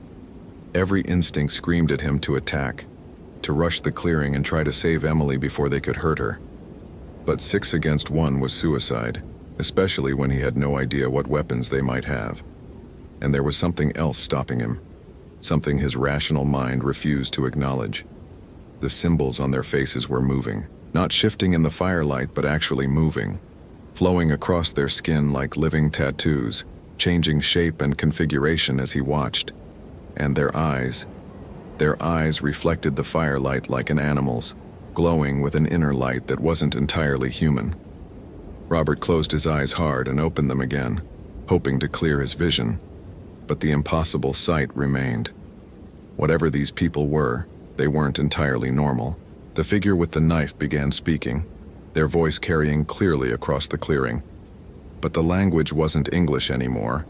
Every instinct screamed at him to attack, to rush the clearing and try to save Emily before they could hurt her. But 6 against 1 was suicide, especially when he had no idea what weapons they might have. And there was something else stopping him, something his rational mind refused to acknowledge. The symbols on their faces were moving, not shifting in the firelight but actually moving, flowing across their skin like living tattoos, changing shape and configuration as he watched. And their eyes reflected the firelight like an animal's, glowing with an inner light that wasn't entirely human. Robert closed his eyes hard and opened them again, hoping to clear his vision. But the impossible sight remained. Whatever these people were, they weren't entirely normal. The figure with the knife began speaking, their voice carrying clearly across the clearing. But the language wasn't English anymore.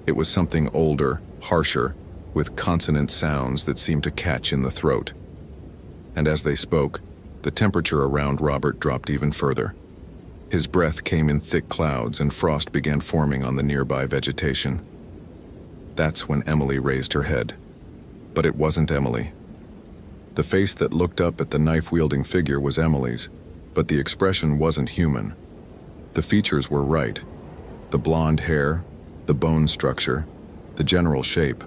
It was something older, harsher, with consonant sounds that seemed to catch in the throat. And as they spoke, the temperature around Robert dropped even further. His breath came in thick clouds and frost began forming on the nearby vegetation. That's when Emily raised her head. But it wasn't Emily. The face that looked up at the knife-wielding figure was Emily's, but the expression wasn't human. The features were right. The blonde hair, the bone structure, the general shape.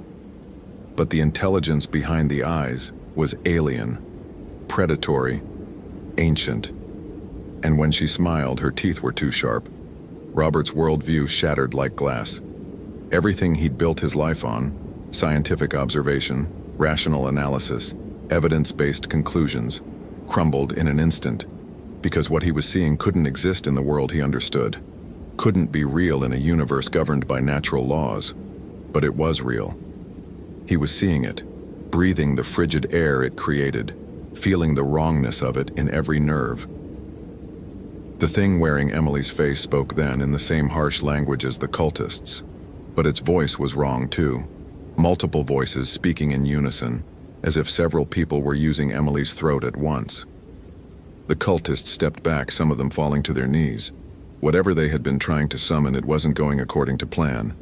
But the intelligence behind the eyes was alien, predatory, ancient. And when she smiled, her teeth were too sharp. Robert's worldview shattered like glass. Everything he'd built his life on, scientific observation, rational analysis, evidence-based conclusions, crumbled in an instant, because what he was seeing couldn't exist in the world he understood, couldn't be real in a universe governed by natural laws. But it was real. He was seeing it, breathing the frigid air it created, feeling the wrongness of it in every nerve. The thing wearing Emily's face spoke then in the same harsh language as the cultists, but its voice was wrong too. Multiple voices speaking in unison, as if several people were using Emily's throat at once. The cultists stepped back, some of them falling to their knees. Whatever they had been trying to summon, it wasn't going according to plan.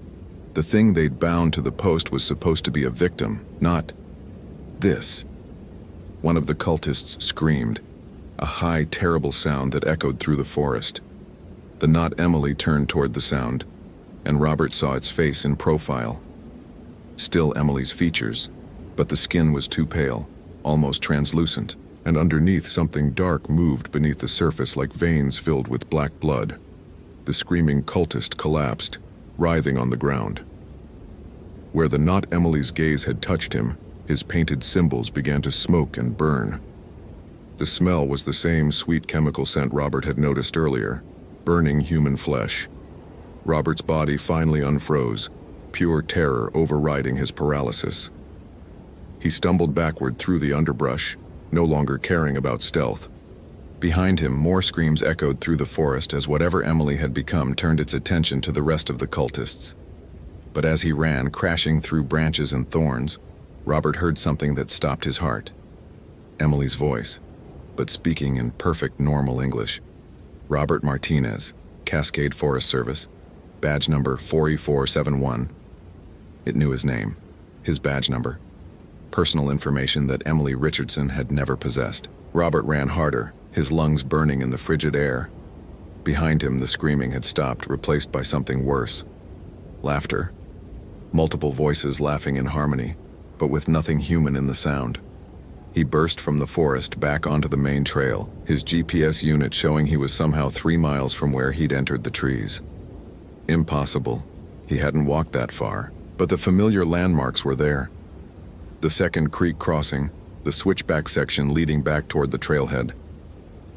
The thing they'd bound to the post was supposed to be a victim, not this. One of the cultists screamed, a high, terrible sound that echoed through the forest. The not Emily turned toward the sound, and Robert saw its face in profile. Still Emily's features, but the skin was too pale, almost translucent, and underneath something dark moved beneath the surface like veins filled with black blood. The screaming cultist collapsed, writhing on the ground. Where the not Emily's gaze had touched him, his painted symbols began to smoke and burn. The smell was the same sweet chemical scent Robert had noticed earlier, burning human flesh. Robert's body finally unfroze, pure terror overriding his paralysis. He stumbled backward through the underbrush, no longer caring about stealth. Behind him, more screams echoed through the forest as whatever Emily had become turned its attention to the rest of the cultists. But as he ran, crashing through branches and thorns, Robert heard something that stopped his heart. Emily's voice, but speaking in perfect normal English. Robert Martinez, Cascade Forest Service, badge number 4471. It knew his name, his badge number, personal information that Emily Richardson had never possessed. Robert ran harder, his lungs burning in the frigid air. Behind him, the screaming had stopped, replaced by something worse. Laughter. Multiple voices laughing in harmony, but with nothing human in the sound. He burst from the forest back onto the main trail, his GPS unit showing he was somehow 3 miles from where he'd entered the trees. Impossible. He hadn't walked that far, but the familiar landmarks were there. The second creek crossing, the switchback section leading back toward the trailhead.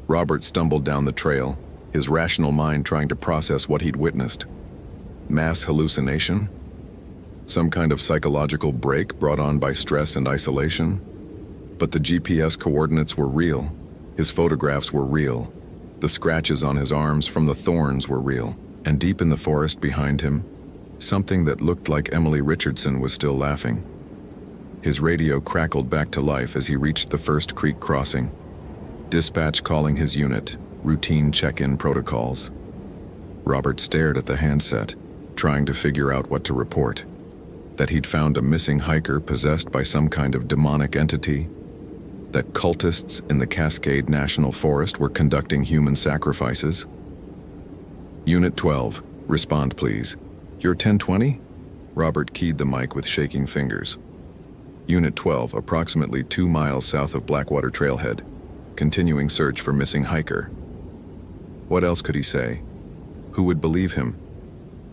Robert stumbled down the trail, his rational mind trying to process what he'd witnessed. Mass hallucination? Some kind of psychological break brought on by stress and isolation? But the GPS coordinates were real. His photographs were real. The scratches on his arms from the thorns were real. And deep in the forest behind him, something that looked like Emily Richardson was still laughing. His radio crackled back to life as he reached the first creek crossing. Dispatch calling his unit, routine check-in protocols. Robert stared at the handset, trying to figure out what to report. That he'd found a missing hiker possessed by some kind of demonic entity. That cultists in the Cascade National Forest were conducting human sacrifices. Unit 12, respond please. You're 1020? Robert keyed the mic with shaking fingers. Unit 12, approximately 2 miles south of Blackwater Trailhead. Continuing search for missing hiker. What else could he say? Who would believe him?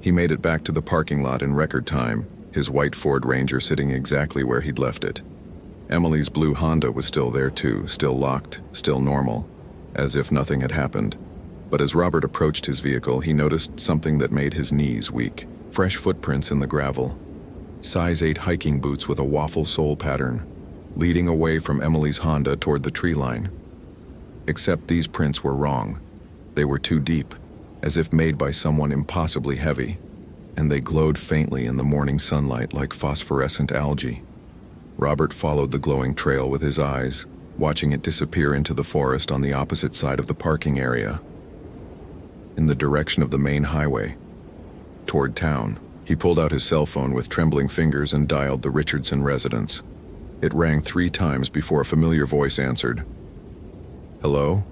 He made it back to the parking lot in record time, his white Ford Ranger sitting exactly where he'd left it. Emily's blue Honda was still there too, still locked, still normal, as if nothing had happened. But as Robert approached his vehicle, he noticed something that made his knees weak. Fresh footprints in the gravel. Size 8 hiking boots with a waffle sole pattern, leading away from Emily's Honda toward the tree line. Except these prints were wrong. They were too deep, as if made by someone impossibly heavy, and they glowed faintly in the morning sunlight like phosphorescent algae. Robert followed the glowing trail with his eyes, watching it disappear into the forest on the opposite side of the parking area. In the direction of the main highway, toward town. He pulled out his cell phone with trembling fingers and dialed the Richardson residence. It rang 3 times before a familiar voice answered. Hello?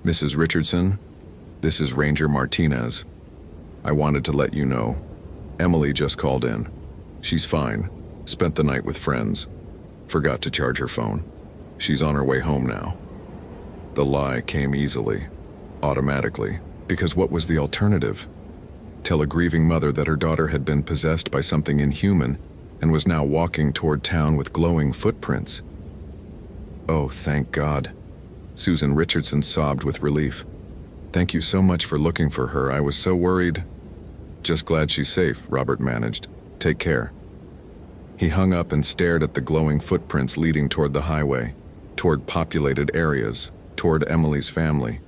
Mrs. Richardson? This is Ranger Martinez. I wanted to let you know. Emily just called in. She's fine. Spent the night with friends. Forgot to charge her phone. She's on her way home now. The lie came easily, automatically, because what was the alternative? Tell a grieving mother that her daughter had been possessed by something inhuman and was now walking toward town with glowing footprints. Oh, thank God. Susan Richardson sobbed with relief. Thank you so much for looking for her. I was so worried. Just glad she's safe, Robert managed. Take care. He hung up and stared at the glowing footprints leading toward the highway, toward populated areas, toward Emily's family.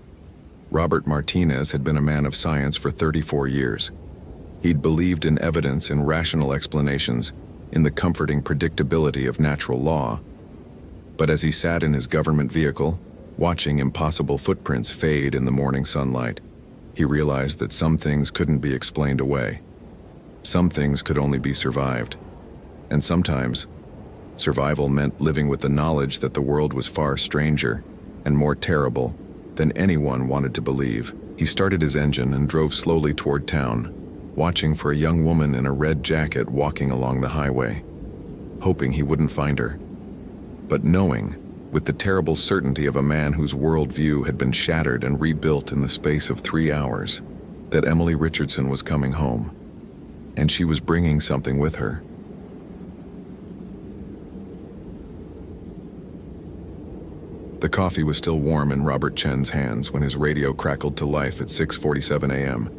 Robert Martinez had been a man of science for 34 years. He'd believed in evidence and rational explanations, in the comforting predictability of natural law. But as he sat in his government vehicle, watching impossible footprints fade in the morning sunlight, he realized that some things couldn't be explained away. Some things could only be survived. And sometimes, survival meant living with the knowledge that the world was far stranger and more terrible than anyone wanted to believe. He started his engine and drove slowly toward town, watching for a young woman in a red jacket walking along the highway, hoping he wouldn't find her, but knowing, with the terrible certainty of a man whose worldview had been shattered and rebuilt in the space of 3 hours, that Emily Richardson was coming home, and she was bringing something with her. The coffee was still warm in Robert Chen's hands when his radio crackled to life at 6:47 a.m.,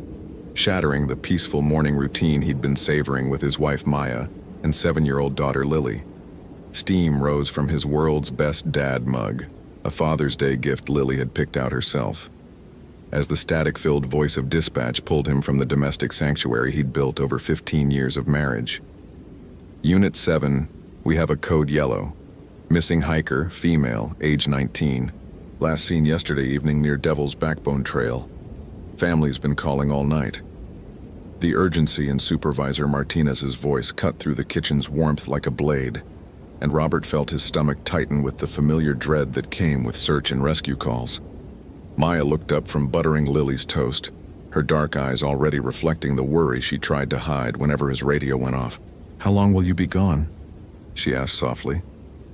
shattering the peaceful morning routine he'd been savoring with his wife Maya and 7-year-old daughter Lily. Steam rose from his world's best dad mug, a Father's Day gift Lily had picked out herself. As the static-filled voice of dispatch pulled him from the domestic sanctuary he'd built over 15 years of marriage. Unit 7, we have a code yellow. Missing hiker, female, age 19. Last seen yesterday evening near Devil's Backbone Trail. Family's been calling all night. The urgency in Supervisor Martinez's voice cut through the kitchen's warmth like a blade, and Robert felt his stomach tighten with the familiar dread that came with search and rescue calls. Maya looked up from buttering Lily's toast, her dark eyes already reflecting the worry she tried to hide whenever his radio went off. "How long will you be gone?" she asked softly,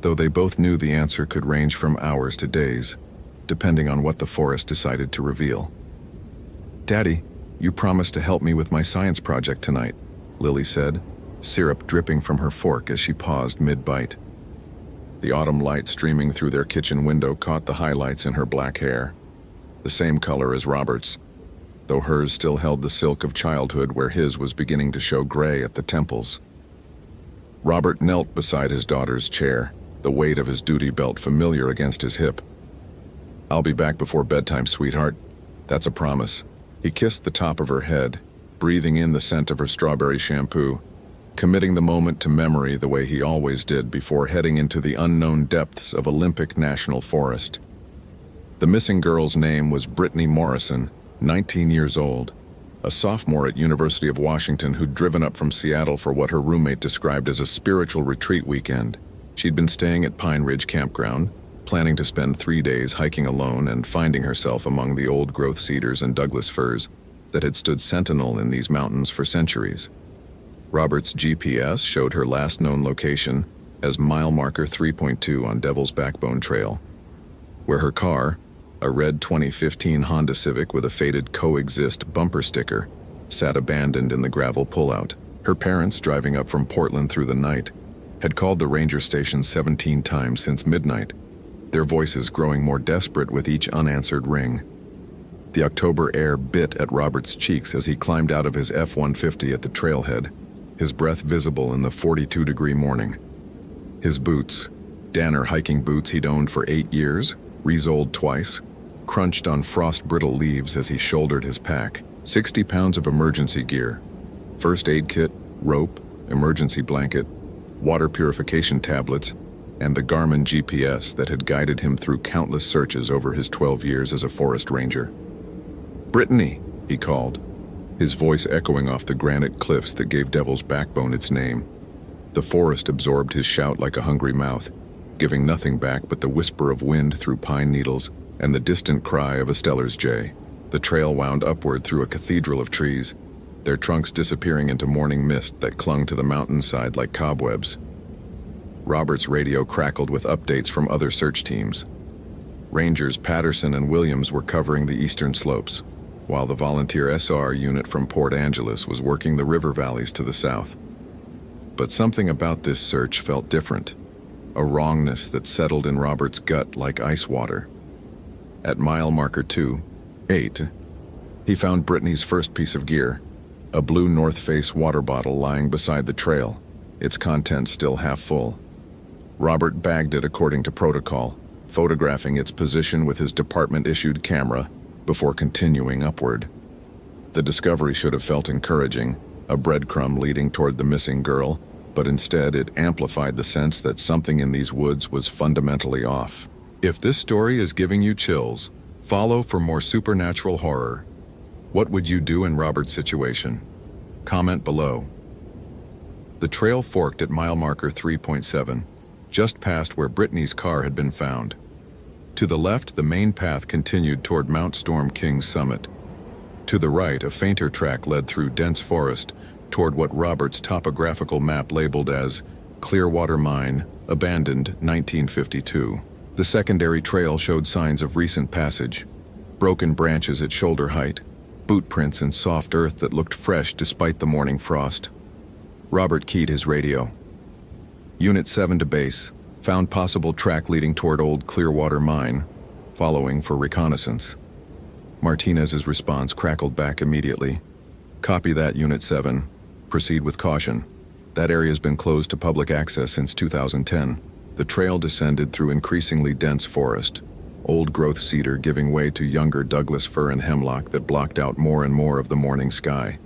though they both knew the answer could range from hours to days, depending on what the forest decided to reveal. "Daddy, you promised to help me with my science project tonight," Lily said, syrup dripping from her fork as she paused mid-bite. The autumn light streaming through their kitchen window caught the highlights in her black hair, the same color as Robert's, though hers still held the silk of childhood where his was beginning to show gray at the temples. Robert knelt beside his daughter's chair, the weight of his duty belt familiar against his hip. "I'll be back before bedtime, sweetheart. That's a promise." He kissed the top of her head, breathing in the scent of her strawberry shampoo, committing the moment to memory the way he always did before heading into the unknown depths of Olympic National Forest. The missing girl's name was Brittany Morrison, 19 years old, a sophomore at University of Washington who'd driven up from Seattle for what her roommate described as a spiritual retreat weekend. She'd been staying at Pine Ridge Campground, planning to spend 3 days hiking alone and finding herself among the old-growth cedars and Douglas firs that had stood sentinel in these mountains for centuries. Robert's GPS showed her last known location as mile marker 3.2 on Devil's Backbone Trail, where her car, a red 2015 Honda Civic with a faded Coexist bumper sticker, sat abandoned in the gravel pullout. Her parents, driving up from Portland through the night, had called the ranger station 17 times since midnight, their voices growing more desperate with each unanswered ring. The October air bit at Robert's cheeks as he climbed out of his F-150 at the trailhead, his breath visible in the 42-degree morning. His boots, Danner hiking boots he'd owned for 8 years, resoled twice, crunched on frost-brittle leaves as he shouldered his pack. 60 pounds of emergency gear, first aid kit, rope, emergency blanket, water purification tablets, and the Garmin GPS that had guided him through countless searches over his 12 years as a forest ranger. "Brittany," he called, his voice echoing off the granite cliffs that gave Devil's Backbone its name. The forest absorbed his shout like a hungry mouth, giving nothing back but the whisper of wind through pine needles and the distant cry of a Steller's jay. The trail wound upward through a cathedral of trees, their trunks disappearing into morning mist that clung to the mountainside like cobwebs. Robert's radio crackled with updates from other search teams. Rangers Patterson and Williams were covering the eastern slopes, while the volunteer SR unit from Port Angeles was working the river valleys to the south. But something about this search felt different, a wrongness that settled in Robert's gut like ice water. At mile marker 2.8, he found Brittany's first piece of gear, a blue North Face water bottle lying beside the trail, its contents still half full. Robert bagged it according to protocol, photographing its position with his department-issued camera before continuing upward. The discovery should have felt encouraging, a breadcrumb leading toward the missing girl, but instead it amplified the sense that something in these woods was fundamentally off. If this story is giving you chills, follow for more supernatural horror. What would you do in Robert's situation? Comment below. The trail forked at mile marker 3.7, just past where Brittany's car had been found. To the left, the main path continued toward Mount Storm King's summit. To the right, a fainter track led through dense forest toward what Robert's topographical map labeled as Clearwater Mine, abandoned 1952. The secondary trail showed signs of recent passage, broken branches at shoulder height, boot prints in soft earth that looked fresh despite the morning frost. Robert keyed his radio. Unit 7 to base, found possible track leading toward Old Clearwater Mine, following for reconnaissance. Martinez's response crackled back immediately. Copy that, Unit 7. Proceed with caution. That area's been closed to public access since 2010. The trail descended through increasingly dense forest, old-growth cedar giving way to younger Douglas fir and hemlock that blocked out more and more of the morning sky.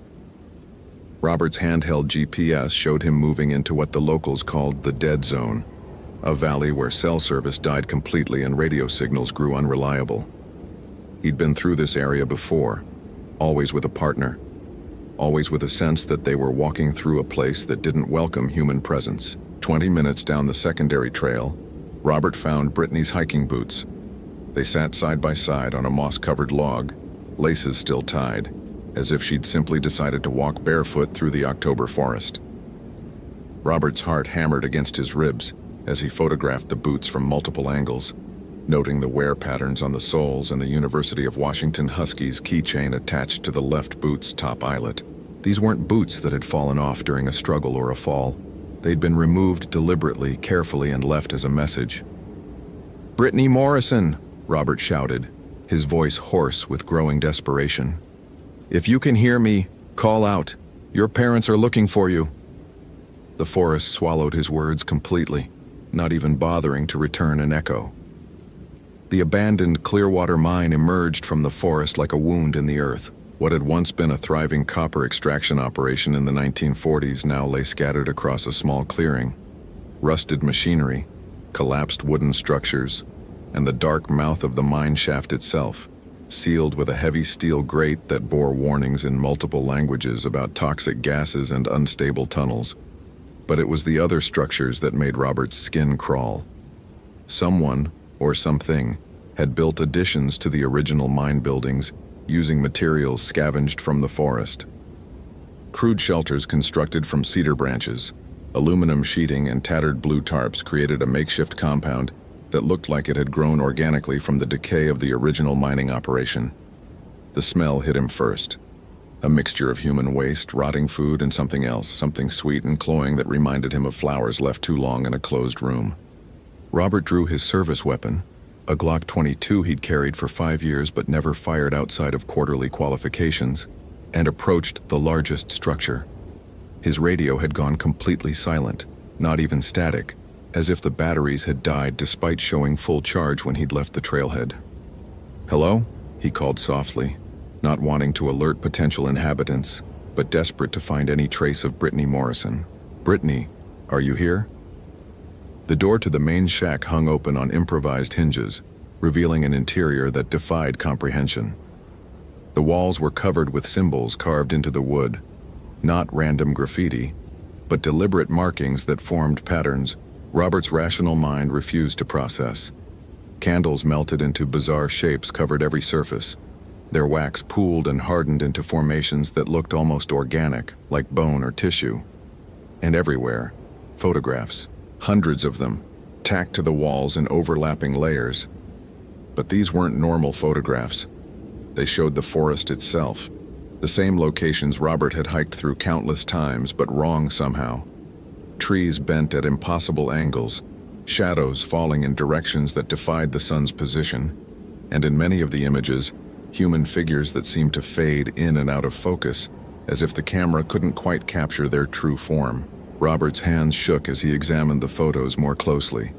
Robert's handheld GPS showed him moving into what the locals called the dead zone, a valley where cell service died completely and radio signals grew unreliable. He'd been through this area before, always with a partner, always with a sense that they were walking through a place that didn't welcome human presence. 20 minutes down the secondary trail, Robert found Brittany's hiking boots. They sat side by side on a moss-covered log, laces still tied, as if she'd simply decided to walk barefoot through the October forest. Robert's heart hammered against his ribs as he photographed the boots from multiple angles, noting the wear patterns on the soles and the University of Washington Huskies keychain attached to the left boot's top eyelet. These weren't boots that had fallen off during a struggle or a fall. They'd been removed deliberately, carefully, and left as a message. "Brittany Morrison!" Robert shouted, his voice hoarse with growing desperation. "If you can hear me, call out. Your parents are looking for you." The forest swallowed his words completely, not even bothering to return an echo. The abandoned Clearwater mine emerged from the forest like a wound in the earth. What had once been a thriving copper extraction operation in the 1940s now lay scattered across a small clearing. Rusted machinery, collapsed wooden structures, and the dark mouth of the mine shaft itself, sealed with a heavy steel grate that bore warnings in multiple languages about toxic gases and unstable tunnels. But it was the other structures that made Robert's skin crawl. Someone, or something, had built additions to the original mine buildings using materials scavenged from the forest. Crude shelters constructed from cedar branches, aluminum sheeting, and tattered blue tarps created a makeshift compound that looked like it had grown organically from the decay of the original mining operation. The smell hit him first. A mixture of human waste, rotting food, and something else, something sweet and cloying that reminded him of flowers left too long in a closed room. Robert drew his service weapon, a Glock 22 he'd carried for 5 years but never fired outside of quarterly qualifications, and approached the largest structure. His radio had gone completely silent, not even static, as if the batteries had died despite showing full charge when he'd left the trailhead. "Hello?" he called softly, not wanting to alert potential inhabitants, but desperate to find any trace of Brittany Morrison. "Brittany, are you here?" The door to the main shack hung open on improvised hinges, revealing an interior that defied comprehension. The walls were covered with symbols carved into the wood, not random graffiti, but deliberate markings that formed patterns Robert's rational mind refused to process. Candles melted into bizarre shapes covered every surface. Their wax pooled and hardened into formations that looked almost organic, like bone or tissue. And everywhere, photographs, hundreds of them, tacked to the walls in overlapping layers. But these weren't normal photographs. They showed the forest itself, the same locations Robert had hiked through countless times, but wrong somehow. Trees bent at impossible angles, shadows falling in directions that defied the sun's position, and in many of the images, human figures that seemed to fade in and out of focus, as if the camera couldn't quite capture their true form. Robert's hands shook as he examined the photos more closely.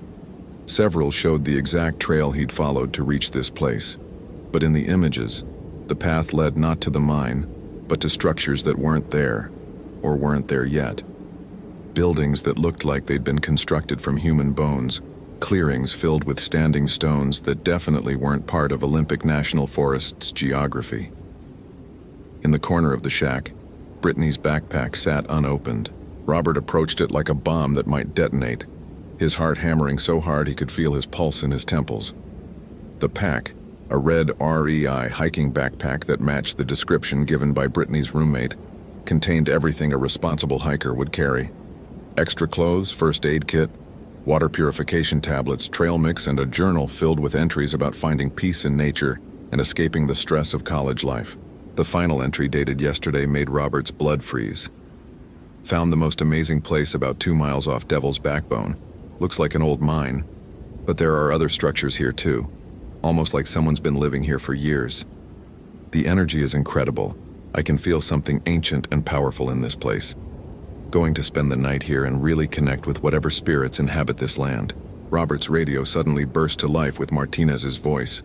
Several showed the exact trail he'd followed to reach this place, but in the images, the path led not to the mine, but to structures that weren't there, or weren't there yet. Buildings that looked like they'd been constructed from human bones, clearings filled with standing stones that definitely weren't part of Olympic National Forest's geography. In the corner of the shack, Brittany's backpack sat unopened. Robert approached it like a bomb that might detonate, his heart hammering so hard he could feel his pulse in his temples. The pack, a red REI hiking backpack that matched the description given by Brittany's roommate, contained everything a responsible hiker would carry. Extra clothes, first aid kit, water purification tablets, trail mix, and a journal filled with entries about finding peace in nature and escaping the stress of college life. The final entry, dated yesterday, made Robert's blood freeze. Found the most amazing place about 2 miles off Devil's Backbone. Looks like an old mine, but there are other structures here too, almost like someone's been living here for years. The energy is incredible. I can feel something ancient and powerful in this place. Going to spend the night here and really connect with whatever spirits inhabit this land. Robert's radio suddenly burst to life with Martinez's voice.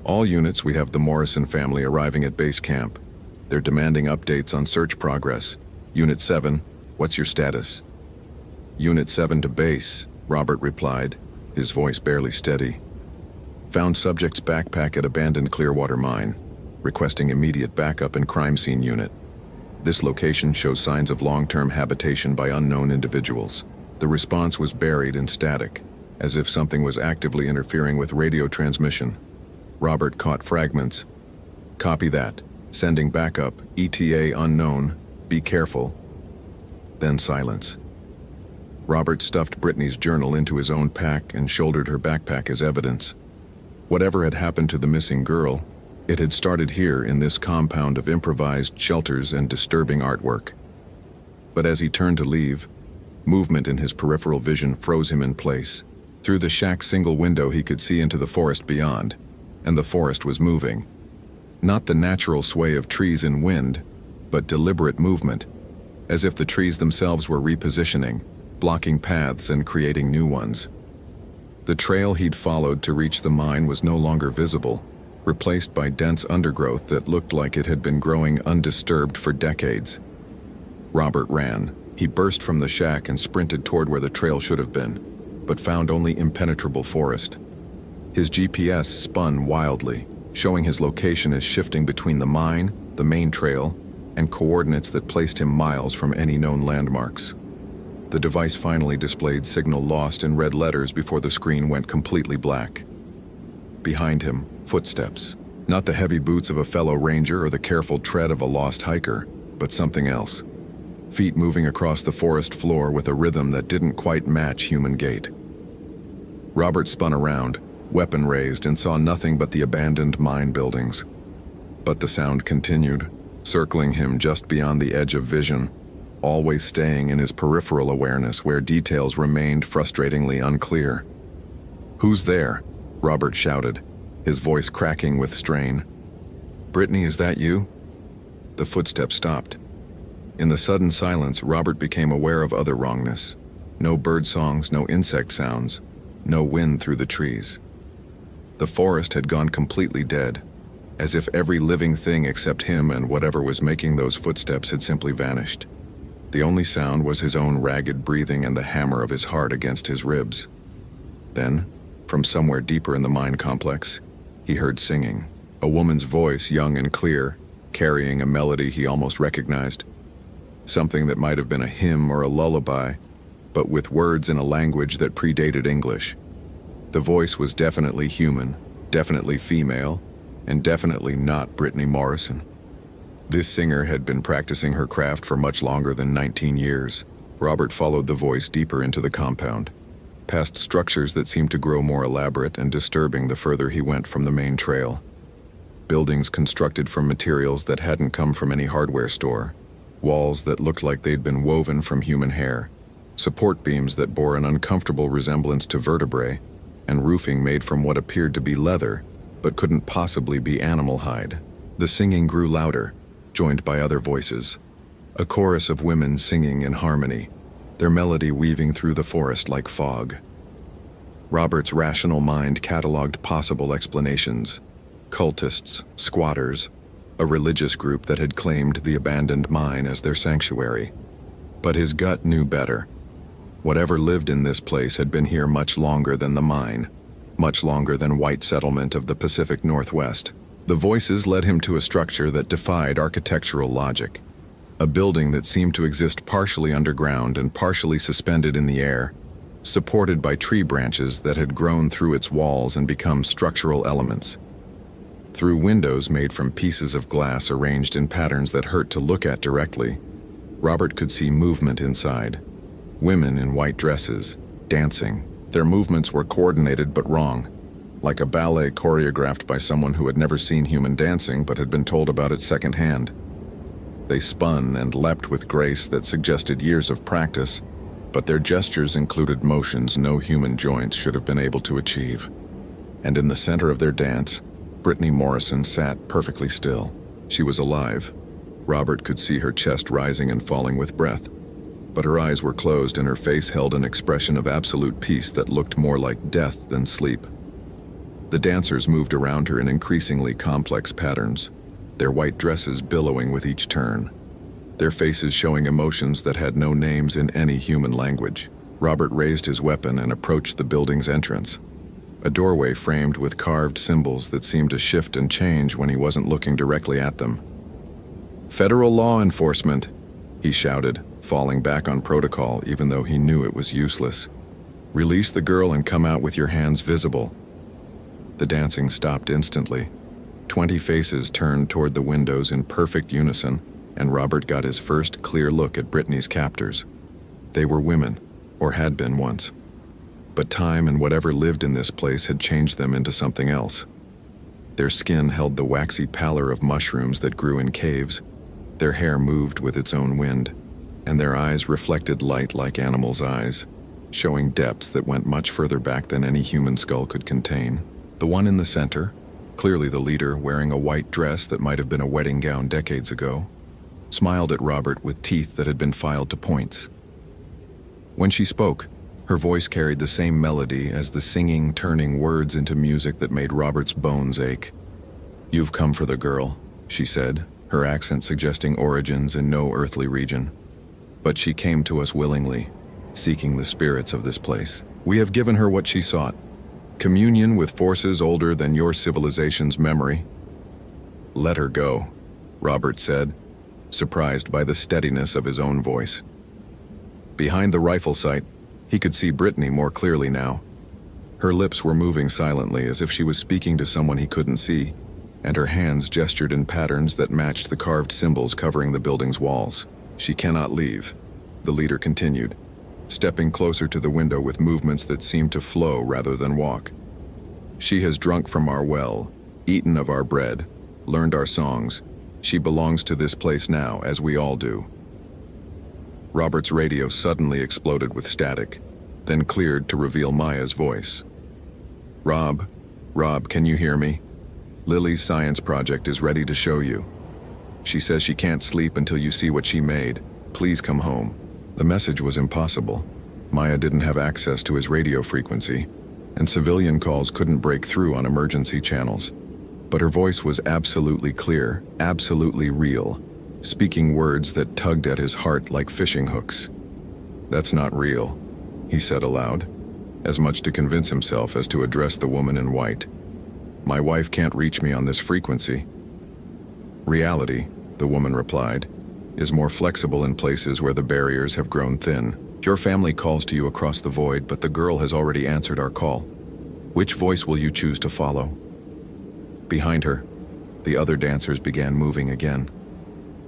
"All units, we have the Morrison family arriving at base camp. They're demanding updates on search progress. Unit 7, what's your status?" "Unit 7 to base," Robert replied, his voice barely steady. "Found subject's backpack at abandoned Clearwater mine. Requesting immediate backup and crime scene unit. This location shows signs of long-term habitation by unknown individuals." The response was buried and static, as if something was actively interfering with radio transmission. Robert caught fragments. "Copy that. Sending backup. ETA unknown. Be careful." Then silence. Robert stuffed Brittany's journal into his own pack and shouldered her backpack as evidence. Whatever had happened to the missing girl, it had started here in this compound of improvised shelters and disturbing artwork. But as he turned to leave, movement in his peripheral vision froze him in place. Through the shack's single window he could see into the forest beyond, and the forest was moving. Not the natural sway of trees in wind, but deliberate movement, as if the trees themselves were repositioning, blocking paths and creating new ones. The trail he'd followed to reach the mine was no longer visible, replaced by dense undergrowth that looked like it had been growing undisturbed for decades. Robert ran. He burst from the shack and sprinted toward where the trail should have been, but found only impenetrable forest. His GPS spun wildly, showing his location as shifting between the mine, the main trail, and coordinates that placed him miles from any known landmarks. The device finally displayed signal lost in red letters before the screen went completely black. Behind him, footsteps. Not the heavy boots of a fellow ranger or the careful tread of a lost hiker, but something else. Feet moving across the forest floor with a rhythm that didn't quite match human gait. Robert spun around, weapon raised, and saw nothing but the abandoned mine buildings. But the sound continued, circling him just beyond the edge of vision, always staying in his peripheral awareness where details remained frustratingly unclear. "Who's there?" Robert shouted, his voice cracking with strain. "Brittany, is that you?" The footsteps stopped. In the sudden silence, Robert became aware of other wrongness. No bird songs, no insect sounds, no wind through the trees. The forest had gone completely dead, as if every living thing except him and whatever was making those footsteps had simply vanished. The only sound was his own ragged breathing and the hammer of his heart against his ribs. Then, from somewhere deeper in the mine complex, he heard singing. A woman's voice, young and clear, carrying a melody he almost recognized. Something that might have been a hymn or a lullaby, but with words in a language that predated English. The voice was definitely human, definitely female, and definitely not Brittany Morrison. This singer had been practicing her craft for much longer than 19 years. Robert followed the voice deeper into the compound, past structures that seemed to grow more elaborate and disturbing the further he went from the main trail. Buildings constructed from materials that hadn't come from any hardware store, walls that looked like they'd been woven from human hair, support beams that bore an uncomfortable resemblance to vertebrae, and roofing made from what appeared to be leather, but couldn't possibly be animal hide. The singing grew louder, joined by other voices. A chorus of women singing in harmony, their melody weaving through the forest like fog. Robert's rational mind cataloged possible explanations. Cultists, squatters, a religious group that had claimed the abandoned mine as their sanctuary. But his gut knew better. Whatever lived in this place had been here much longer than the mine, much longer than white settlement of the Pacific Northwest. The voices led him to a structure that defied architectural logic. A building that seemed to exist partially underground and partially suspended in the air, supported by tree branches that had grown through its walls and become structural elements. Through windows made from pieces of glass arranged in patterns that hurt to look at directly, Robert could see movement inside. Women in white dresses, dancing. Their movements were coordinated but wrong, like a ballet choreographed by someone who had never seen human dancing but had been told about it secondhand. They spun and leapt with grace that suggested years of practice, but their gestures included motions no human joints should have been able to achieve. And in the center of their dance, Brittany Morrison sat perfectly still. She was alive. Robert could see her chest rising and falling with breath, but her eyes were closed and her face held an expression of absolute peace that looked more like death than sleep. The dancers moved around her in increasingly complex patterns, their white dresses billowing with each turn, their faces showing emotions that had no names in any human language. Robert raised his weapon and approached the building's entrance, a doorway framed with carved symbols that seemed to shift and change when he wasn't looking directly at them. "Federal law enforcement," he shouted, falling back on protocol even though he knew it was useless. "Release the girl and come out with your hands visible." The dancing stopped instantly. 20 faces turned toward the windows in perfect unison, and Robert got his first clear look at Brittany's captors. They were women, or had been once. But time and whatever lived in this place had changed them into something else. Their skin held the waxy pallor of mushrooms that grew in caves, their hair moved with its own wind, and their eyes reflected light like animals' eyes, showing depths that went much further back than any human skull could contain. The one in the center, clearly the leader wearing a white dress that might have been a wedding gown decades ago, smiled at Robert with teeth that had been filed to points. When she spoke, her voice carried the same melody as the singing, turning words into music that made Robert's bones ache. "You've come for the girl," she said, her accent suggesting origins in no earthly region. "But she came to us willingly, seeking the spirits of this place. We have given her what she sought, communion with forces older than your civilization's memory." "Let her go," Robert said, surprised by the steadiness of his own voice. Behind the rifle sight, he could see Brittany more clearly now. Her lips were moving silently as if she was speaking to someone he couldn't see, and her hands gestured in patterns that matched the carved symbols covering the building's walls. "She cannot leave," the leader continued, stepping closer to the window with movements that seemed to flow rather than walk. "She has drunk from our well, eaten of our bread, learned our songs. She belongs to this place now, as we all do." Robert's radio suddenly exploded with static, then cleared to reveal Maya's voice. Rob, can you hear me? Lily's science project is ready to show you. She says she can't sleep until you see what she made. Please come home." The message was impossible. Maya didn't have access to his radio frequency, and civilian calls couldn't break through on emergency channels. But her voice was absolutely clear, absolutely real, speaking words that tugged at his heart like fishing hooks. "That's not real," he said aloud, as much to convince himself as to address the woman in white. "My wife can't reach me on this frequency." "Reality," the woman replied, "is more flexible in places where the barriers have grown thin. Your family calls to you across the void, but the girl has already answered our call. Which voice will you choose to follow?" Behind her, the other dancers began moving again,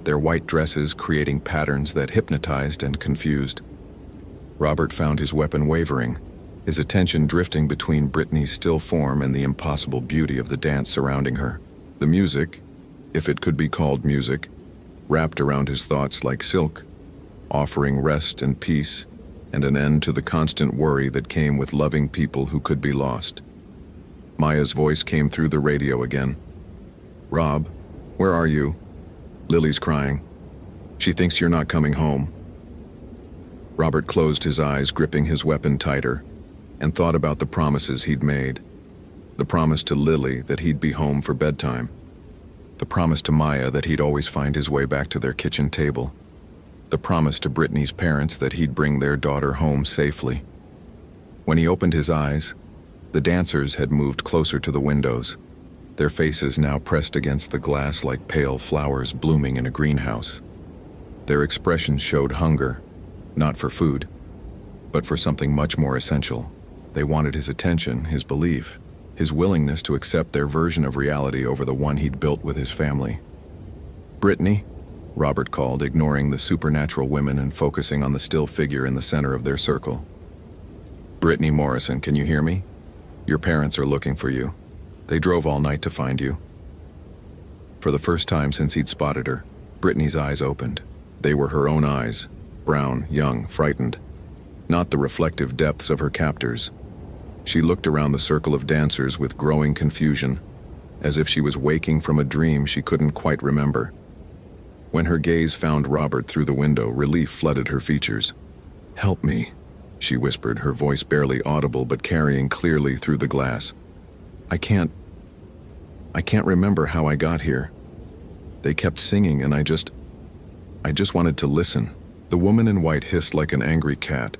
their white dresses creating patterns that hypnotized and confused. Robert found his weapon wavering, his attention drifting between Brittany's still form and the impossible beauty of the dance surrounding her. The music, if it could be called music, wrapped around his thoughts like silk, offering rest and peace and an end to the constant worry that came with loving people who could be lost. Maya's voice came through the radio again. "Rob, where are you? Lily's crying. She thinks you're not coming home." Robert closed his eyes, gripping his weapon tighter, and thought about the promises he'd made. The promise to Lily that he'd be home for bedtime. The promise to Maya that he'd always find his way back to their kitchen table. The promise to Brittany's parents that he'd bring their daughter home safely. When he opened his eyes, the dancers had moved closer to the windows, their faces now pressed against the glass like pale flowers blooming in a greenhouse. Their expressions showed hunger, not for food, but for something much more essential. They wanted his attention, his belief, his willingness to accept their version of reality over the one he'd built with his family. "Brittany," Robert called, ignoring the supernatural women and focusing on the still figure in the center of their circle. "Brittany Morrison, can you hear me? Your parents are looking for you. They drove all night to find you." For the first time since he'd spotted her, Brittany's eyes opened. They were her own eyes, brown, young, frightened, not the reflective depths of her captors. She looked around the circle of dancers with growing confusion, as if she was waking from a dream she couldn't quite remember. When her gaze found Robert through the window, relief flooded her features. "Help me," she whispered, her voice barely audible but carrying clearly through the glass. I can't remember how I got here. They kept singing and I just wanted to listen." The woman in white hissed like an angry cat,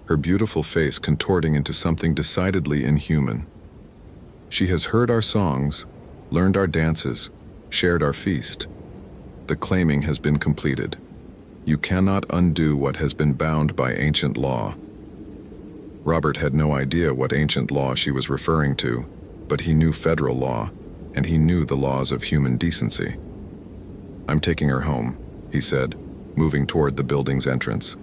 her beautiful face contorting into something decidedly inhuman. "She has heard our songs, learned our dances, shared our feast. The claiming has been completed. You cannot undo what has been bound by ancient law." Robert had no idea what ancient law she was referring to, but he knew federal law, and he knew the laws of human decency. "I'm taking her home," he said, moving toward the building's entrance.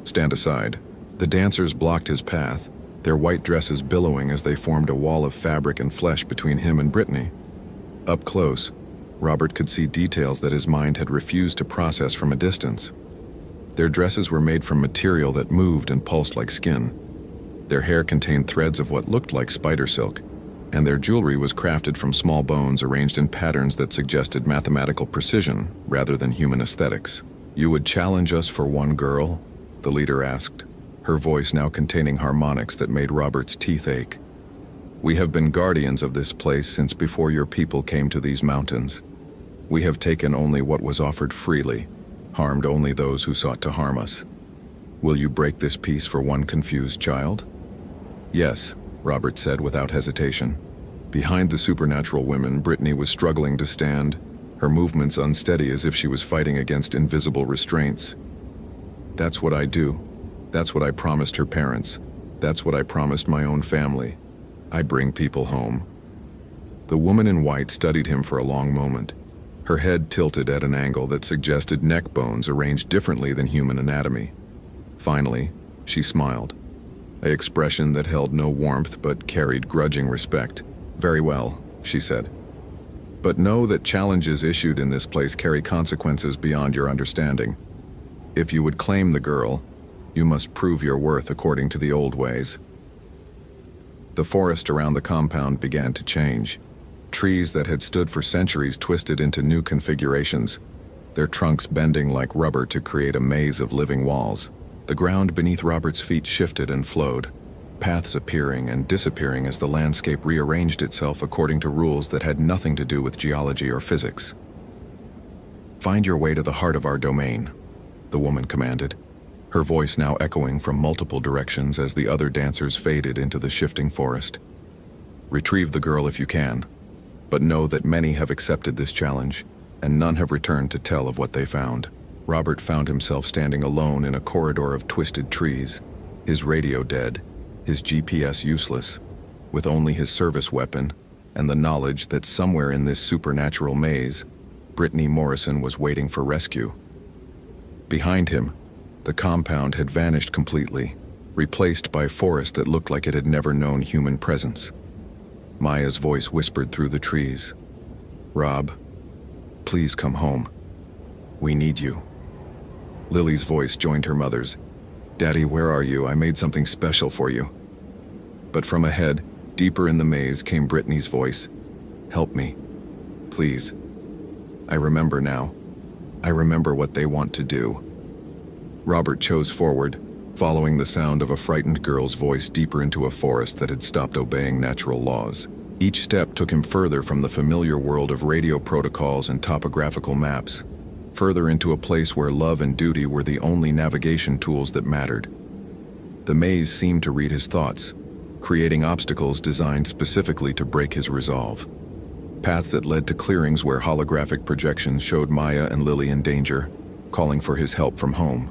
"Stand aside." The dancers blocked his path, their white dresses billowing as they formed a wall of fabric and flesh between him and Brittany. Up close, Robert could see details that his mind had refused to process from a distance. Their dresses were made from material that moved and pulsed like skin. Their hair contained threads of what looked like spider silk, and their jewelry was crafted from small bones arranged in patterns that suggested mathematical precision rather than human aesthetics. "You would challenge us for one girl?" the leader asked, her voice now containing harmonics that made Robert's teeth ache. "We have been guardians of this place since before your people came to these mountains. We have taken only what was offered freely, harmed only those who sought to harm us. Will you break this peace for one confused child?" "Yes," Robert said without hesitation. Behind the supernatural women, Brittany was struggling to stand, her movements unsteady as if she was fighting against invisible restraints. "That's what I do. That's what I promised her parents. That's what I promised my own family. I bring people home." The woman in white studied him for a long moment, her head tilted at an angle that suggested neck bones arranged differently than human anatomy. Finally, she smiled, an expression that held no warmth but carried grudging respect. "Very well," she said. "But know that challenges issued in this place carry consequences beyond your understanding. If you would claim the girl, you must prove your worth according to the old ways." The forest around the compound began to change. Trees that had stood for centuries twisted into new configurations, their trunks bending like rubber to create a maze of living walls. The ground beneath Robert's feet shifted and flowed, paths appearing and disappearing as the landscape rearranged itself according to rules that had nothing to do with geology or physics. "Find your way to the heart of our domain," the woman commanded, her voice now echoing from multiple directions as the other dancers faded into the shifting forest. "Retrieve the girl if you can, but know that many have accepted this challenge, and none have returned to tell of what they found." Robert found himself standing alone in a corridor of twisted trees, his radio dead, his GPS useless, with only his service weapon and the knowledge that somewhere in this supernatural maze, Brittany Morrison was waiting for rescue. Behind him, the compound had vanished completely, replaced by forest that looked like it had never known human presence. Maya's voice whispered through the trees. "Rob, please come home. We need you." Lily's voice joined her mother's. "Daddy, where are you? I made something special for you." But from ahead, deeper in the maze, came Brittany's voice. "Help me, please. I remember now. I remember what they want to do." Robert chose forward, following the sound of a frightened girl's voice deeper into a forest that had stopped obeying natural laws. Each step took him further from the familiar world of radio protocols and topographical maps, further into a place where love and duty were the only navigation tools that mattered. The maze seemed to read his thoughts, creating obstacles designed specifically to break his resolve. Paths that led to clearings where holographic projections showed Maya and Lily in danger, calling for his help from home.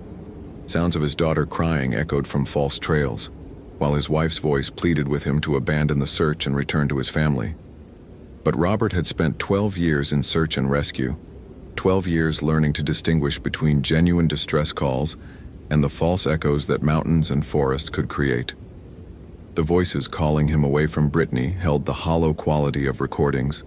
Sounds of his daughter crying echoed from false trails, while his wife's voice pleaded with him to abandon the search and return to his family. But Robert had spent 12 years in search and rescue, 12 years learning to distinguish between genuine distress calls and the false echoes that mountains and forests could create. The voices calling him away from Brittany held the hollow quality of recordings,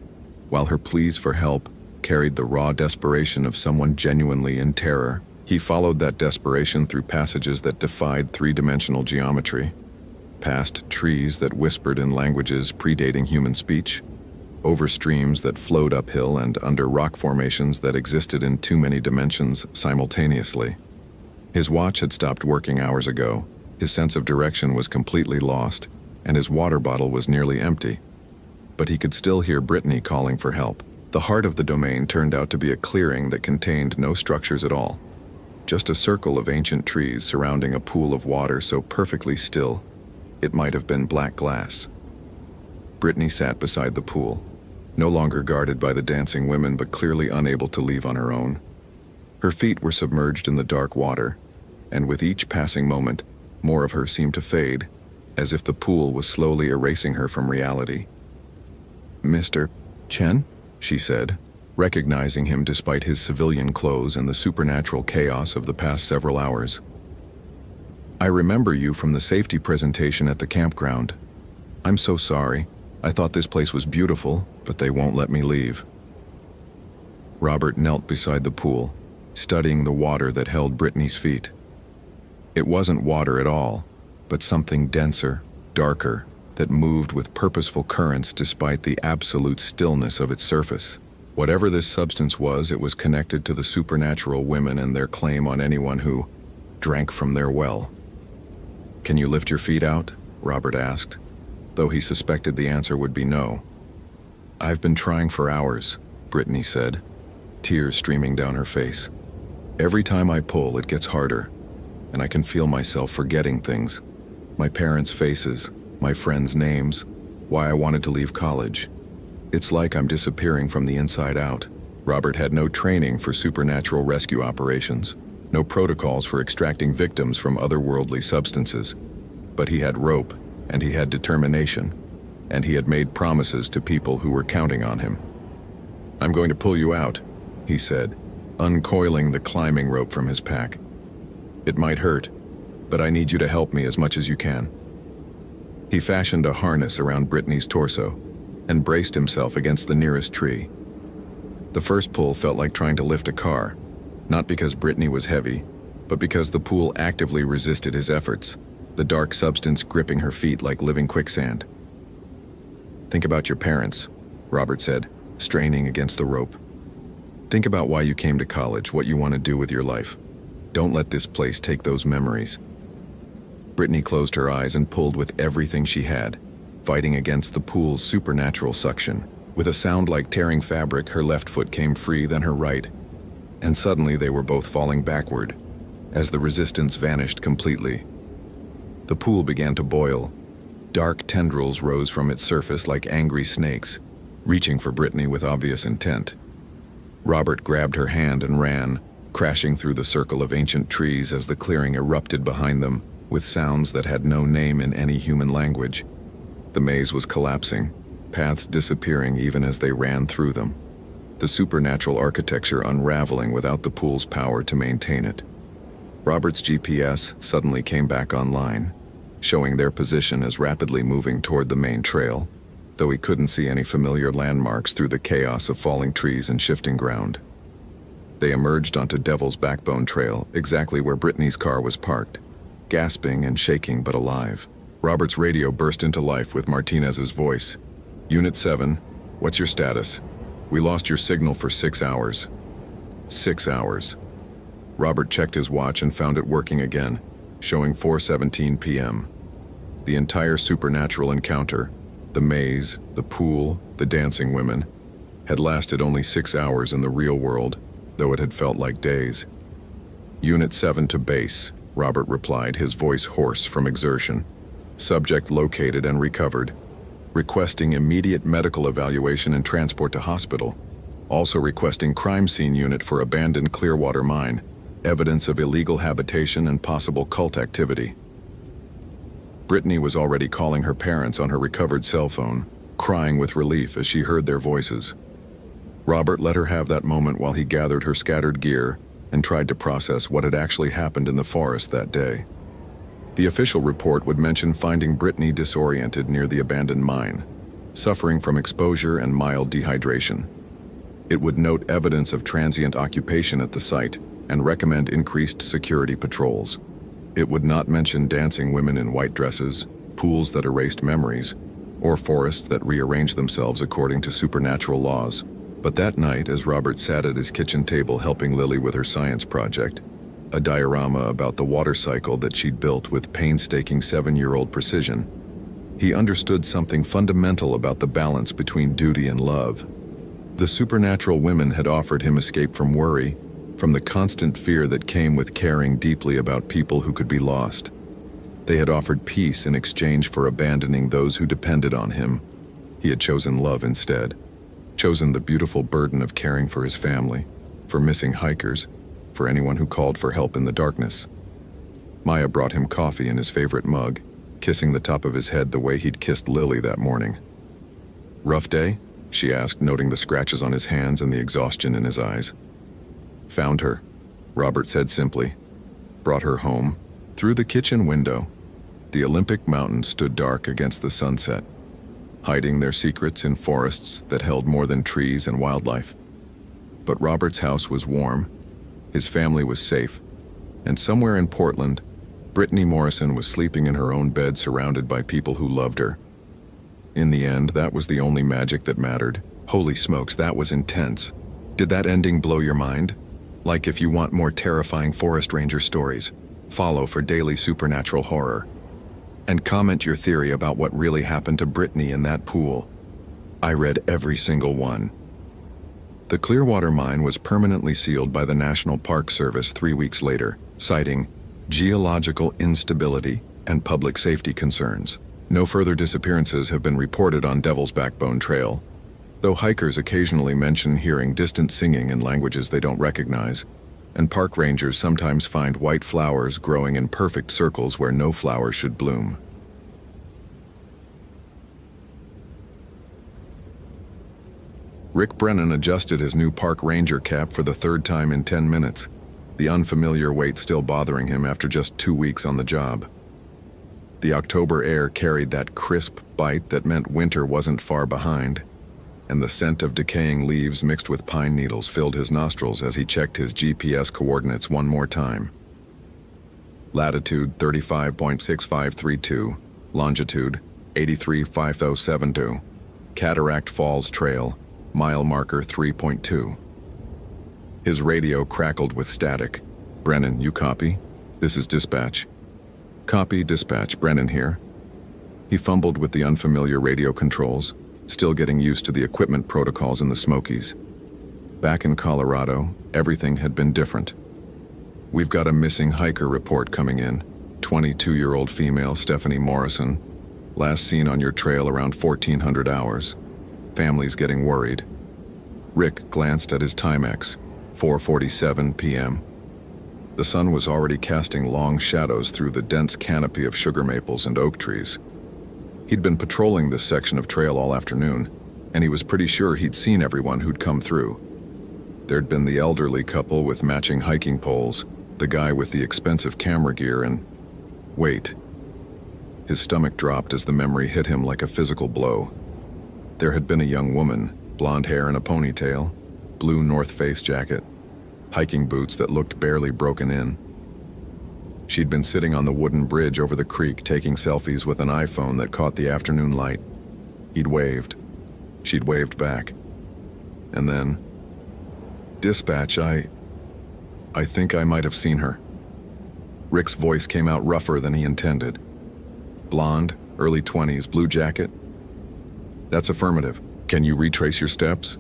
while her pleas for help carried the raw desperation of someone genuinely in terror. He followed that desperation through passages that defied three-dimensional geometry, past trees that whispered in languages predating human speech, over streams that flowed uphill and under rock formations that existed in too many dimensions simultaneously. His watch had stopped working hours ago, his sense of direction was completely lost, and his water bottle was nearly empty. But he could still hear Brittany calling for help. The heart of the domain turned out to be a clearing that contained no structures at all. Just a circle of ancient trees surrounding a pool of water so perfectly still, it might have been black glass. Brittany sat beside the pool, no longer guarded by the dancing women but clearly unable to leave on her own. Her feet were submerged in the dark water, and with each passing moment, more of her seemed to fade, as if the pool was slowly erasing her from reality. "Mr. Chen?" she said, recognizing him despite his civilian clothes and the supernatural chaos of the past several hours. "I remember you from the safety presentation at the campground. I'm so sorry. I thought this place was beautiful, but they won't let me leave." Robert knelt beside the pool, studying the water that held Brittany's feet. It wasn't water at all, but something denser, darker, that moved with purposeful currents despite the absolute stillness of its surface. Whatever this substance was, it was connected to the supernatural women and their claim on anyone who drank from their well. "Can you lift your feet out?" Robert asked, though he suspected the answer would be no. "I've been trying for hours," Brittany said, tears streaming down her face. "Every time I pull, it gets harder, and I can feel myself forgetting things. My parents' faces, my friends' names, why I wanted to leave college. It's like I'm disappearing from the inside out." Robert had no training for supernatural rescue operations, no protocols for extracting victims from otherworldly substances. But he had rope, and he had determination, and he had made promises to people who were counting on him. "I'm going to pull you out," he said, uncoiling the climbing rope from his pack. "It might hurt, but I need you to help me as much as you can." He fashioned a harness around Brittany's torso and braced himself against the nearest tree. The first pull felt like trying to lift a car, not because Brittany was heavy, but because the pool actively resisted his efforts, the dark substance gripping her feet like living quicksand. "Think about your parents," Robert said, straining against the rope. "Think about why you came to college, what you want to do with your life. Don't let this place take those memories." Brittany closed her eyes and pulled with everything she had, fighting against the pool's supernatural suction. With a sound like tearing fabric, her left foot came free, then her right, and suddenly they were both falling backward, as the resistance vanished completely. The pool began to boil. Dark tendrils rose from its surface like angry snakes, reaching for Brittany with obvious intent. Robert grabbed her hand and ran, crashing through the circle of ancient trees as the clearing erupted behind them, with sounds that had no name in any human language. The maze was collapsing, paths disappearing even as they ran through them, the supernatural architecture unraveling without the pool's power to maintain it. Robert's GPS suddenly came back online, showing their position as rapidly moving toward the main trail, though he couldn't see any familiar landmarks through the chaos of falling trees and shifting ground. They emerged onto Devil's Backbone Trail, exactly where Brittany's car was parked, gasping and shaking but alive. Robert's radio burst into life with Martinez's voice. "Unit 7, what's your status? We lost your signal for 6 hours. 6 hours. Robert checked his watch and found it working again, showing 4:17 p.m. The entire supernatural encounter, the maze, the pool, the dancing women, had lasted only 6 hours in the real world, though it had felt like days. "Unit 7 to base," Robert replied, his voice hoarse from exertion. "Subject located and recovered. Requesting immediate medical evaluation and transport to hospital. Also requesting crime scene unit for abandoned Clearwater mine. Evidence of illegal habitation and possible cult activity." Brittany was already calling her parents on her recovered cell phone, crying with relief as she heard their voices. Robert let her have that moment while he gathered her scattered gear and tried to process what had actually happened in the forest that day. The official report would mention finding Brittany disoriented near the abandoned mine, suffering from exposure and mild dehydration. It would note evidence of transient occupation at the site and recommend increased security patrols. It would not mention dancing women in white dresses, pools that erased memories, or forests that rearranged themselves according to supernatural laws. But that night, as Robert sat at his kitchen table helping Lily with her science project, a diorama about the water cycle that she'd built with painstaking 7-year-old precision. He understood something fundamental about the balance between duty and love. The supernatural women had offered him escape from worry, from the constant fear that came with caring deeply about people who could be lost. They had offered peace in exchange for abandoning those who depended on him. He had chosen love instead, chosen the beautiful burden of caring for his family, for missing hikers, for anyone who called for help in the darkness. Maya brought him coffee in his favorite mug, kissing the top of his head the way he'd kissed Lily that morning. "Rough day?" she asked, noting the scratches on his hands and the exhaustion in his eyes. "Found her," Robert said simply. "Brought her home, through the kitchen window." The Olympic Mountains stood dark against the sunset, hiding their secrets in forests that held more than trees and wildlife. But Robert's house was warm, his family was safe, and somewhere in Portland, Brittany Morrison was sleeping in her own bed surrounded by people who loved her. In the end, that was the only magic that mattered. Holy smokes, that was intense. Did that ending blow your mind? Like, if you want more terrifying forest ranger stories, follow for daily supernatural horror. And comment your theory about what really happened to Brittany in that pool. I read every single one. The Clearwater mine was permanently sealed by the National Park Service 3 weeks later, citing geological instability and public safety concerns. No further disappearances have been reported on Devil's Backbone Trail, though hikers occasionally mention hearing distant singing in languages they don't recognize, and park rangers sometimes find white flowers growing in perfect circles where no flowers should bloom. Rick Brennan adjusted his new park ranger cap for the 3rd time in 10 minutes, the unfamiliar weight still bothering him after just 2 weeks on the job. The October air carried that crisp bite that meant winter wasn't far behind, and the scent of decaying leaves mixed with pine needles filled his nostrils as he checked his GPS coordinates one more time. Latitude 35.6532, longitude 83.5072, Cataract Falls Trail, mile marker 3.2. His radio crackled with static. "Brennan, you copy? This is dispatch." "Copy, dispatch, Brennan here." He fumbled with the unfamiliar radio controls, still getting used to the equipment protocols in the Smokies. Back in Colorado, everything had been different. "We've got a missing hiker report coming in. 22-year-old female Stephanie Morrison. Last seen on your trail around 1400 hours. Family's getting worried." Rick glanced at his Timex, 4:47 p.m. The sun was already casting long shadows through the dense canopy of sugar maples and oak trees. He'd been patrolling this section of trail all afternoon, and he was pretty sure he'd seen everyone who'd come through. There'd been the elderly couple with matching hiking poles, the guy with the expensive camera gear, and... wait. His stomach dropped as the memory hit him like a physical blow. There had been a young woman, blonde hair in a ponytail, blue North Face jacket, hiking boots that looked barely broken in. She'd been sitting on the wooden bridge over the creek taking selfies with an iPhone that caught the afternoon light. He'd waved. She'd waved back. And then... "Dispatch, I think I might have seen her." Rick's voice came out rougher than he intended. "Blonde, early 20s, blue jacket?" "That's affirmative. Can you retrace your steps?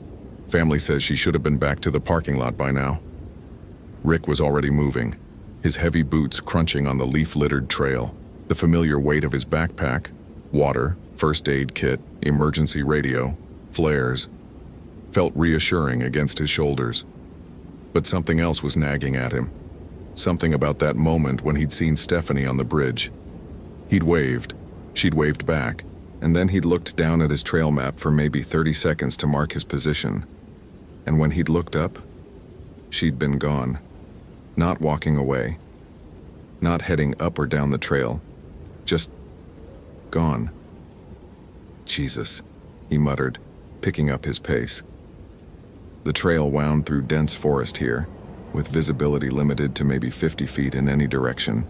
Family says she should have been back to the parking lot by now." Rick was already moving, his heavy boots crunching on the leaf-littered trail, the familiar weight of his backpack, water, first aid kit, emergency radio, flares, felt reassuring against his shoulders. But something else was nagging at him. Something about that moment when he'd seen Stephanie on the bridge. He'd waved, she'd waved back, and then he'd looked down at his trail map for maybe 30 seconds to mark his position. And when he'd looked up, she'd been gone. Not walking away. Not heading up or down the trail. Just gone. "Jesus," he muttered, picking up his pace. The trail wound through dense forest here, with visibility limited to maybe 50 feet in any direction.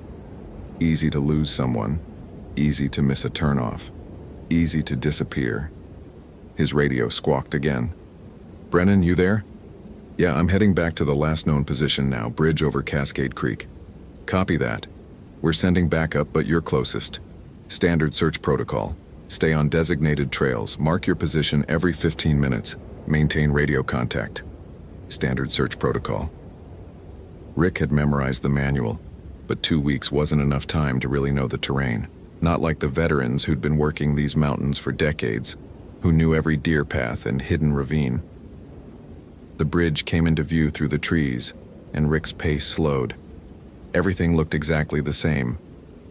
Easy to lose someone, easy to miss a turnoff, easy to disappear. His radio squawked again. "Brennan, you there?" "Yeah, I'm heading back to the last known position now, bridge over Cascade Creek." Copy that. We're sending backup, but you're closest. Standard search protocol. Stay on designated trails. Mark your position every 15 minutes. Maintain radio contact. Standard search protocol. Rick had memorized the manual, but 2 weeks wasn't enough time to really know the terrain. Not like the veterans who'd been working these mountains for decades, who knew every deer path and hidden ravine. The bridge came into view through the trees, and Rick's pace slowed. Everything looked exactly the same.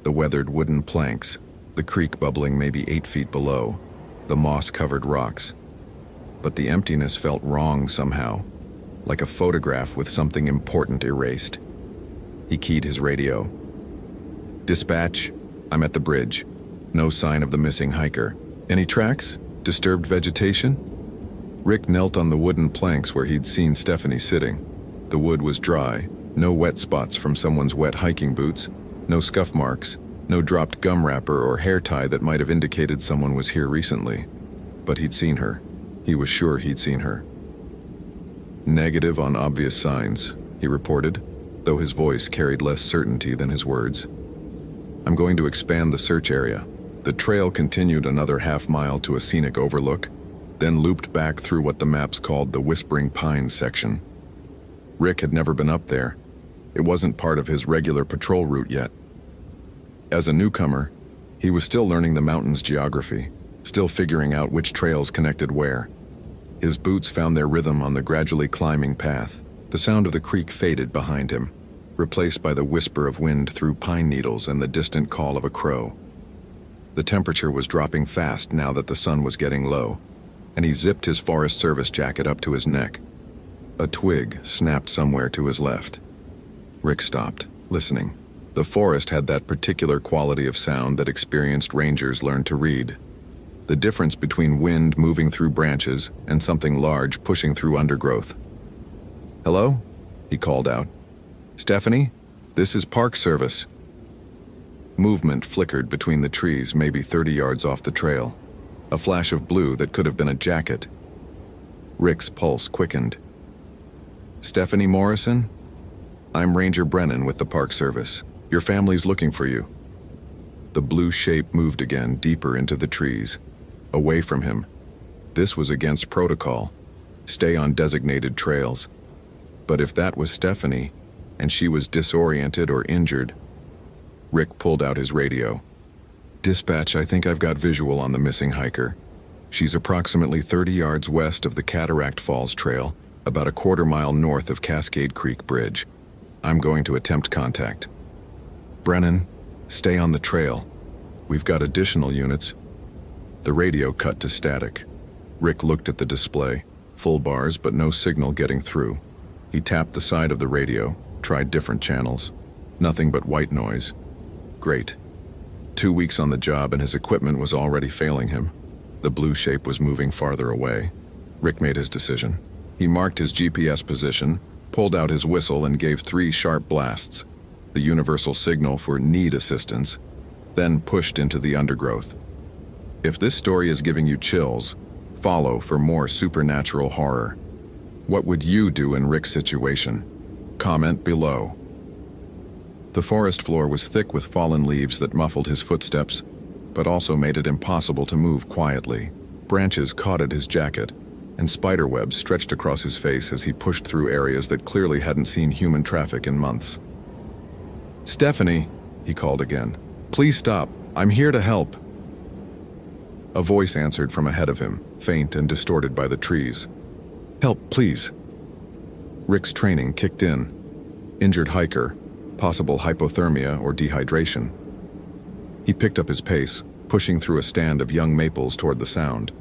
The weathered wooden planks, the creek bubbling maybe 8 feet below, the moss-covered rocks. But the emptiness felt wrong somehow, like a photograph with something important erased. He keyed his radio. Dispatch, I'm at the bridge. No sign of the missing hiker. Any tracks? Disturbed vegetation? Rick knelt on the wooden planks where he'd seen Stephanie sitting. The wood was dry, no wet spots from someone's wet hiking boots, no scuff marks, no dropped gum wrapper or hair tie that might have indicated someone was here recently. But he'd seen her. He was sure he'd seen her. Negative on obvious signs, he reported, though his voice carried less certainty than his words. I'm going to expand the search area. The trail continued another half-mile to a scenic overlook, then looped back through what the maps called the Whispering Pines section. Rick had never been up there. It wasn't part of his regular patrol route yet. As a newcomer, he was still learning the mountain's geography, still figuring out which trails connected where. His boots found their rhythm on the gradually climbing path. The sound of the creek faded behind him, replaced by the whisper of wind through pine needles and the distant call of a crow. The temperature was dropping fast now that the sun was getting low, and he zipped his Forest Service jacket up to his neck. A twig snapped somewhere to his left. Rick stopped, listening. The forest had that particular quality of sound that experienced rangers learned to read. The difference between wind moving through branches and something large pushing through undergrowth. Hello? He called out. Stephanie? This is Park Service. Movement flickered between the trees, maybe 30 yards off the trail. A flash of blue that could have been a jacket. Rick's pulse quickened. Stephanie Morrison? I'm Ranger Brennan with the Park Service. Your family's looking for you. The blue shape moved again, deeper into the trees, away from him. This was against protocol. Stay on designated trails. But if that was Stephanie, and she was disoriented or injured, Rick pulled out his radio. Dispatch, I think I've got visual on the missing hiker. She's approximately 30 yards west of the Cataract Falls Trail, about a quarter-mile north of Cascade Creek Bridge. I'm going to attempt contact. Brennan, stay on the trail. We've got additional units. The radio cut to static. Rick looked at the display. Full bars, but no signal getting through. He tapped the side of the radio, tried different channels. Nothing but white noise. Great. 2 weeks on the job and his equipment was already failing him. The blue shape was moving farther away. Rick made his decision. He marked his GPS position, pulled out his whistle and gave 3 sharp blasts, the universal signal for need assistance, then pushed into the undergrowth. If this story is giving you chills, follow for more supernatural horror. What would you do in Rick's situation? Comment below. The forest floor was thick with fallen leaves that muffled his footsteps, but also made it impossible to move quietly. Branches caught at his jacket, and spiderwebs stretched across his face as he pushed through areas that clearly hadn't seen human traffic in months. Stephanie, he called again. Please stop. I'm here to help. A voice answered from ahead of him, faint and distorted by the trees. Help, please. Rick's training kicked in. Injured hiker, possible hypothermia or dehydration. He picked up his pace, pushing through a stand of young maples toward the sound.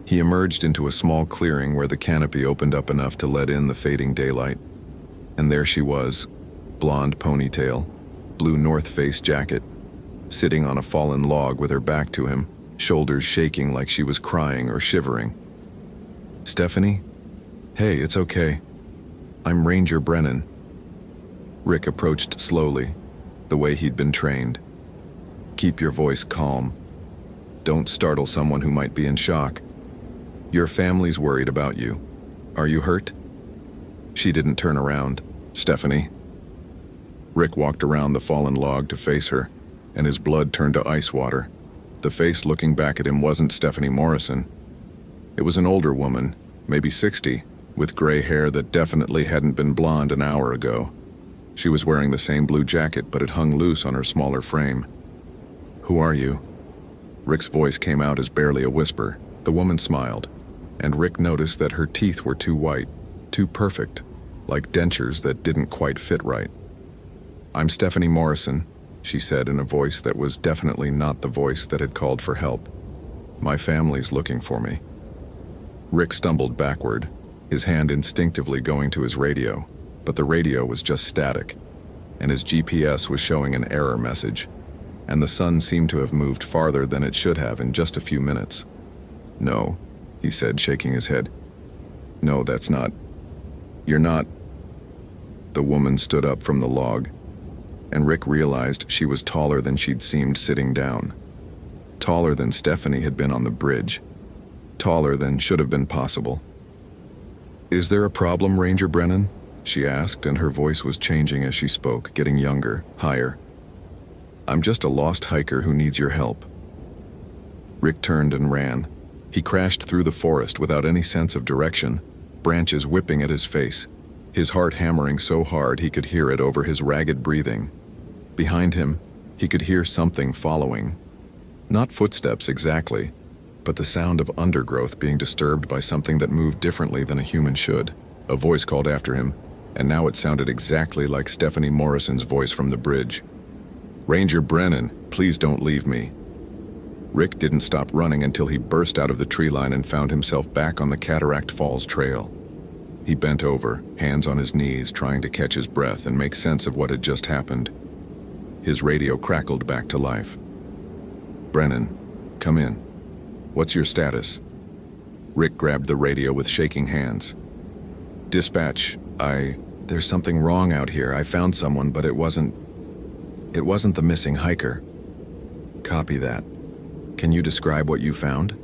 He emerged into a small clearing where the canopy opened up enough to let in the fading daylight. And there she was, blonde ponytail, blue North Face jacket, sitting on a fallen log with her back to him, shoulders shaking like she was crying or shivering. Stephanie? Hey, it's okay. I'm Ranger Brennan. Rick approached slowly, the way he'd been trained. Keep your voice calm. Don't startle someone who might be in shock. Your family's worried about you. Are you hurt? She didn't turn around. Stephanie. Rick walked around the fallen log to face her, and his blood turned to ice water. The face looking back at him wasn't Stephanie Morrison. It was an older woman, maybe 60, with gray hair that definitely hadn't been blonde an hour ago. She was wearing the same blue jacket, but it hung loose on her smaller frame. "Who are you?" Rick's voice came out as barely a whisper. The woman smiled, and Rick noticed that her teeth were too white, too perfect, like dentures that didn't quite fit right. "I'm Stephanie Morrison," she said in a voice that was definitely not the voice that had called for help. "My family's looking for me." Rick stumbled backward, his hand instinctively going to his radio, but the radio was just static, and his GPS was showing an error message, and the sun seemed to have moved farther than it should have in just a few minutes. "No," he said, shaking his head. "No, that's not. You're not." The woman stood up from the log, and Rick realized she was taller than she'd seemed sitting down. Taller than Stephanie had been on the bridge. Taller than should have been possible. "Is there a problem, Ranger Brennan?" she asked, and her voice was changing as she spoke, getting younger, higher. "I'm just a lost hiker who needs your help." Rick turned and ran. He crashed through the forest without any sense of direction, branches whipping at his face, his heart hammering so hard he could hear it over his ragged breathing. Behind him, he could hear something following. Not footsteps exactly, but the sound of undergrowth being disturbed by something that moved differently than a human should. A voice called after him, and now it sounded exactly like Stephanie Morrison's voice from the bridge. "Ranger Brennan, please don't leave me." Rick didn't stop running until he burst out of the tree line and found himself back on the Cataract Falls trail. He bent over, hands on his knees, trying to catch his breath and make sense of what had just happened. His radio crackled back to life. "Brennan, come in. What's your status?" Rick grabbed the radio with shaking hands. "Dispatch, there's something wrong out here. I found someone, but it wasn't the missing hiker." "Copy that. Can you describe what you found?"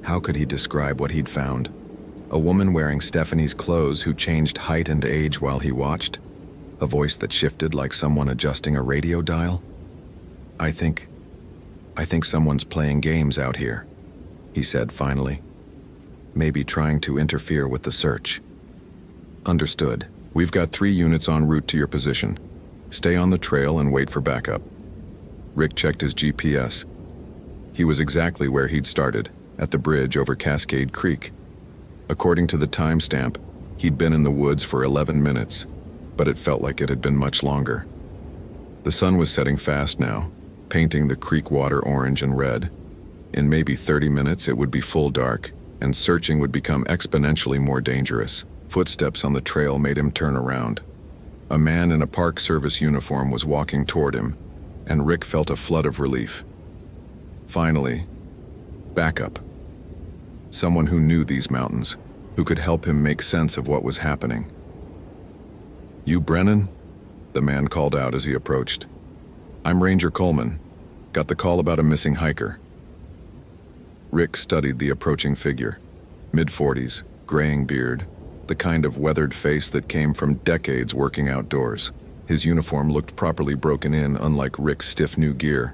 How could he describe what he'd found? A woman wearing Stephanie's clothes who changed height and age while he watched? A voice that shifted like someone adjusting a radio dial? I think someone's playing games out here," he said finally. "Maybe trying to interfere with the search." "Understood. We've got 3 units en route to your position. Stay on the trail and wait for backup." Rick checked his GPS. He was exactly where he'd started, at the bridge over Cascade Creek. According to the timestamp, he'd been in the woods for 11 minutes, but it felt like it had been much longer. The sun was setting fast now, painting the creek water orange and red. In maybe 30 minutes it would be full dark, and searching would become exponentially more dangerous. Footsteps on the trail made him turn around. A man in a Park Service uniform was walking toward him, and Rick felt a flood of relief. Finally, backup. Someone who knew these mountains, who could help him make sense of what was happening. "You Brennan?" the man called out as he approached. "I'm Ranger Coleman. Got the call about a missing hiker." Rick studied the approaching figure. Mid-40s, graying beard, the kind of weathered face that came from decades working outdoors. His uniform looked properly broken in, unlike Rick's stiff new gear.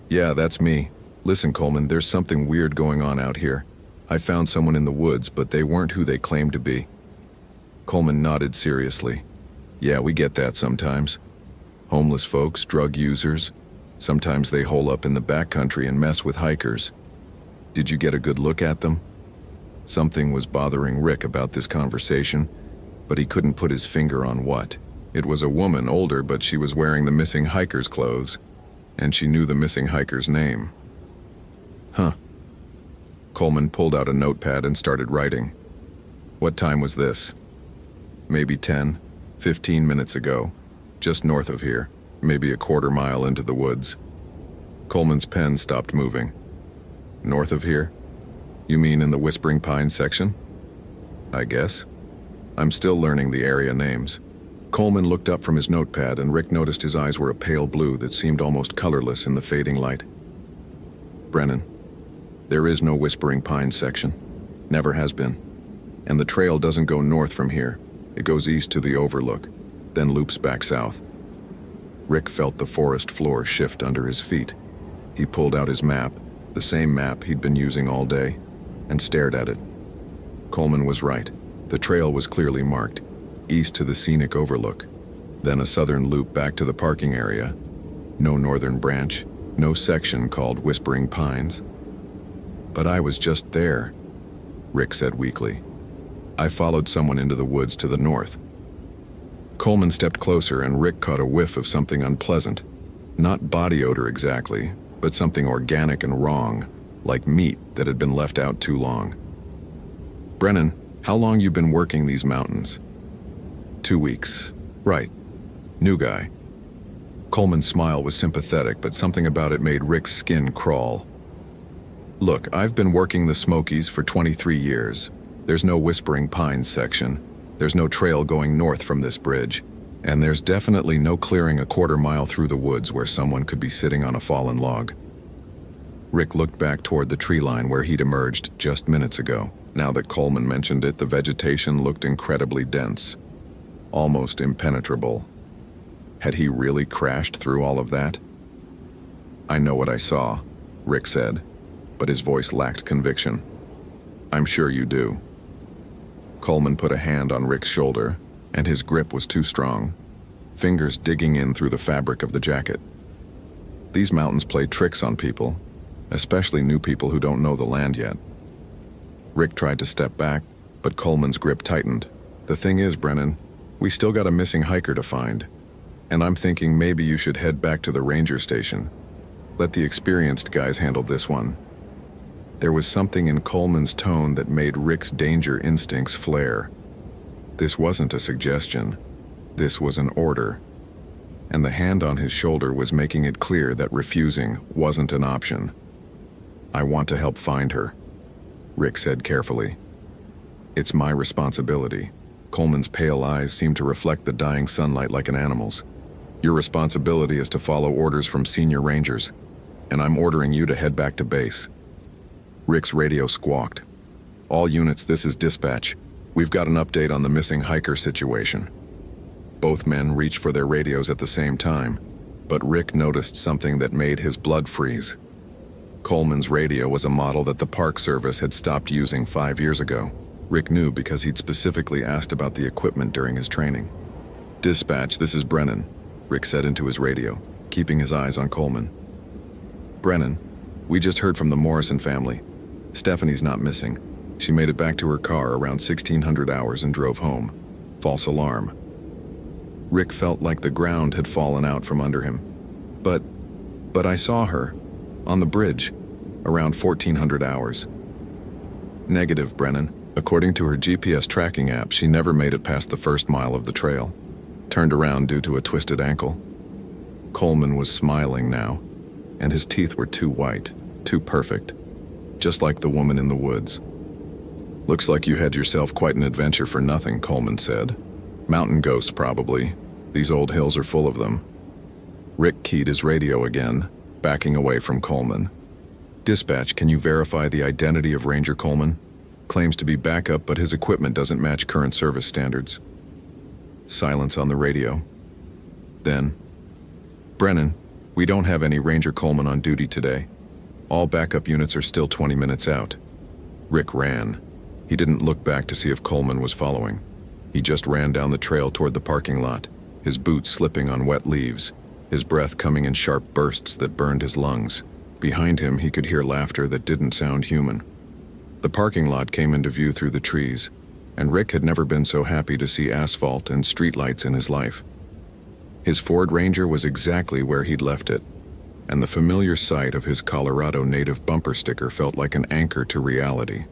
"Yeah, that's me. Listen, Coleman, there's something weird going on out here. I found someone in the woods, but they weren't who they claimed to be." Coleman nodded seriously. "Yeah, we get that sometimes. Homeless folks, drug users. Sometimes they hole up in the backcountry and mess with hikers. Did you get a good look at them?" Something was bothering Rick about this conversation, but he couldn't put his finger on what. It was a woman, older, but she was wearing the missing hiker's clothes, and she knew the missing hiker's name. "Huh." Coleman pulled out a notepad and started writing. "What time was this?" "Maybe 10, 15 minutes ago, just north of here, maybe a quarter mile into the woods." Coleman's pen stopped moving. "North of here? You mean in the Whispering Pines section?" "I guess. I'm still learning the area names." Coleman looked up from his notepad, and Rick noticed his eyes were a pale blue that seemed almost colorless in the fading light. "Brennan, there is no Whispering Pines section. Never has been. And the trail doesn't go north from here. It goes east to the overlook, then loops back south. Rick felt the forest floor shift under his feet. He pulled out his map, the same map he'd been using all day, and stared at it. Coleman was right. The trail was clearly marked, east to the scenic overlook, then a southern loop back to the parking area. No northern branch, no section called Whispering Pines. But I was just there, Rick said weakly. I followed someone into the woods to the north. Coleman stepped closer and Rick caught a whiff of something unpleasant. Not body odor exactly, but something organic and wrong, like meat that had been left out too long. Brennan, how long you been working these mountains? 2 weeks. Right. New guy. Coleman's smile was sympathetic, but something about it made Rick's skin crawl. Look, I've been working the Smokies for 23 years. There's no Whispering Pines section. There's no trail going north from this bridge. And there's definitely no clearing a quarter mile through the woods where someone could be sitting on a fallen log. Rick looked back toward the tree line where he'd emerged just minutes ago. Now that Coleman mentioned it, the vegetation looked incredibly dense, almost impenetrable. Had he really crashed through all of that? I know what I saw, Rick said, but his voice lacked conviction. I'm sure you do. Coleman put a hand on Rick's shoulder, and his grip was too strong, fingers digging in through the fabric of the jacket. These mountains play tricks on people, especially new people who don't know the land yet. Rick tried to step back, but Coleman's grip tightened. The thing is, Brennan, we still got a missing hiker to find, and I'm thinking maybe you should head back to the ranger station. Let the experienced guys handle this one. There was something in Coleman's tone that made Rick's danger instincts flare. This wasn't a suggestion. This was an order. And the hand on his shoulder was making it clear that refusing wasn't an option. I want to help find her, Rick said carefully. It's my responsibility. Coleman's pale eyes seemed to reflect the dying sunlight like an animal's. Your responsibility is to follow orders from senior rangers, and I'm ordering you to head back to base. Rick's radio squawked. All units, this is dispatch. We've got an update on the missing hiker situation. Both men reached for their radios at the same time, but Rick noticed something that made his blood freeze. Coleman's radio was a model that the Park Service had stopped using 5 years ago. Rick knew because he'd specifically asked about the equipment during his training. Dispatch, this is Brennan, Rick said into his radio, keeping his eyes on Coleman. Brennan, we just heard from the Morrison family. Stephanie's not missing. She made it back to her car around 1600 hours and drove home. False alarm. Rick felt like the ground had fallen out from under him. But I saw her, on the bridge, around 1400 hours. Negative, Brennan. According to her GPS tracking app, she never made it past the first mile of the trail. Turned around due to a twisted ankle. Coleman was smiling now, and his teeth were too white, too perfect, just like the woman in the woods. Looks like you had yourself quite an adventure for nothing, Coleman said. Mountain ghosts, probably. These old hills are full of them. Rick keyed his radio again, backing away from Coleman. Dispatch, can you verify the identity of Ranger Coleman? Claims to be backup, but his equipment doesn't match current service standards. Silence on the radio. Then, Brennan, we don't have any Ranger Coleman on duty today. All backup units are still 20 minutes out. Rick ran. He didn't look back to see if Coleman was following. He just ran down the trail toward the parking lot, his boots slipping on wet leaves, his breath coming in sharp bursts that burned his lungs. Behind him, he could hear laughter that didn't sound human. The parking lot came into view through the trees, and Rick had never been so happy to see asphalt and streetlights in his life. His Ford Ranger was exactly where he'd left it, and the familiar sight of his Colorado native bumper sticker felt like an anchor to reality.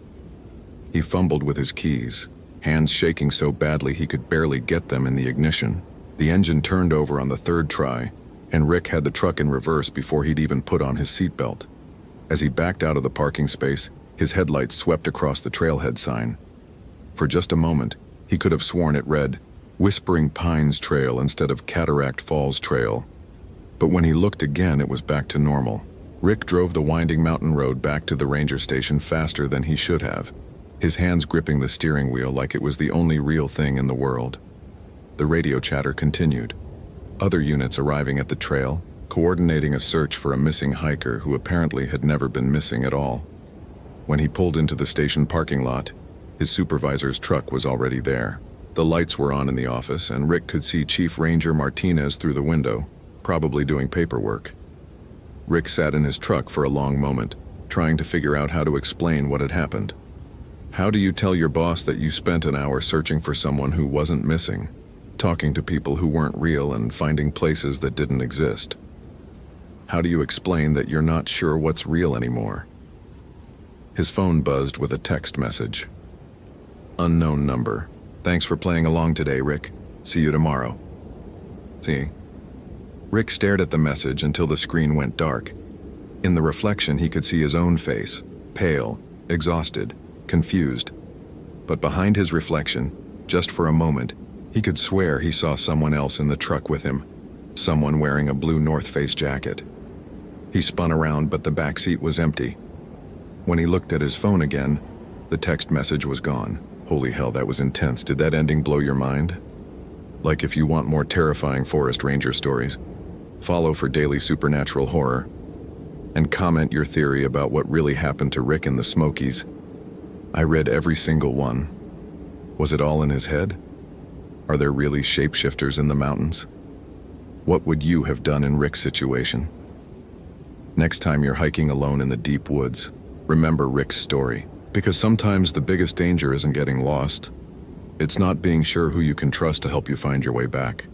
He fumbled with his keys, hands shaking so badly he could barely get them in the ignition. The engine turned over on the third try, and Rick had the truck in reverse before he'd even put on his seatbelt. As he backed out of the parking space, his headlights swept across the trailhead sign. For just a moment, he could have sworn it read, Whispering Pines Trail instead of Cataract Falls Trail. But when he looked again, it was back to normal. Rick drove the winding mountain road back to the ranger station faster than he should have, his hands gripping the steering wheel like it was the only real thing in the world. The radio chatter continued. Other units arriving at the trail, coordinating a search for a missing hiker who apparently had never been missing at all. When he pulled into the station parking lot, his supervisor's truck was already there. The lights were on in the office, and Rick could see Chief Ranger Martinez through the window, probably doing paperwork. Rick sat in his truck for a long moment, trying to figure out how to explain what had happened. How do you tell your boss that you spent an hour searching for someone who wasn't missing, talking to people who weren't real and finding places that didn't exist? How do you explain that you're not sure what's real anymore? His phone buzzed with a text message. Unknown number. Thanks for playing along today, Rick. See you tomorrow. See? Rick stared at the message until the screen went dark. In the reflection, he could see his own face, pale, exhausted, confused. But behind his reflection, just for a moment, he could swear he saw someone else in the truck with him, someone wearing a blue North Face jacket. He spun around, but the back seat was empty. When he looked at his phone again, the text message was gone. Holy hell, that was intense. Did that ending blow your mind? Like, if you want more terrifying Forest Ranger stories, follow for daily supernatural horror, and comment your theory about what really happened to Rick in the Smokies. I read every single one. Was it all in his head? Are there really shapeshifters in the mountains? What would you have done in Rick's situation? Next time you're hiking alone in the deep woods, remember Rick's story. Because sometimes the biggest danger isn't getting lost. It's not being sure who you can trust to help you find your way back.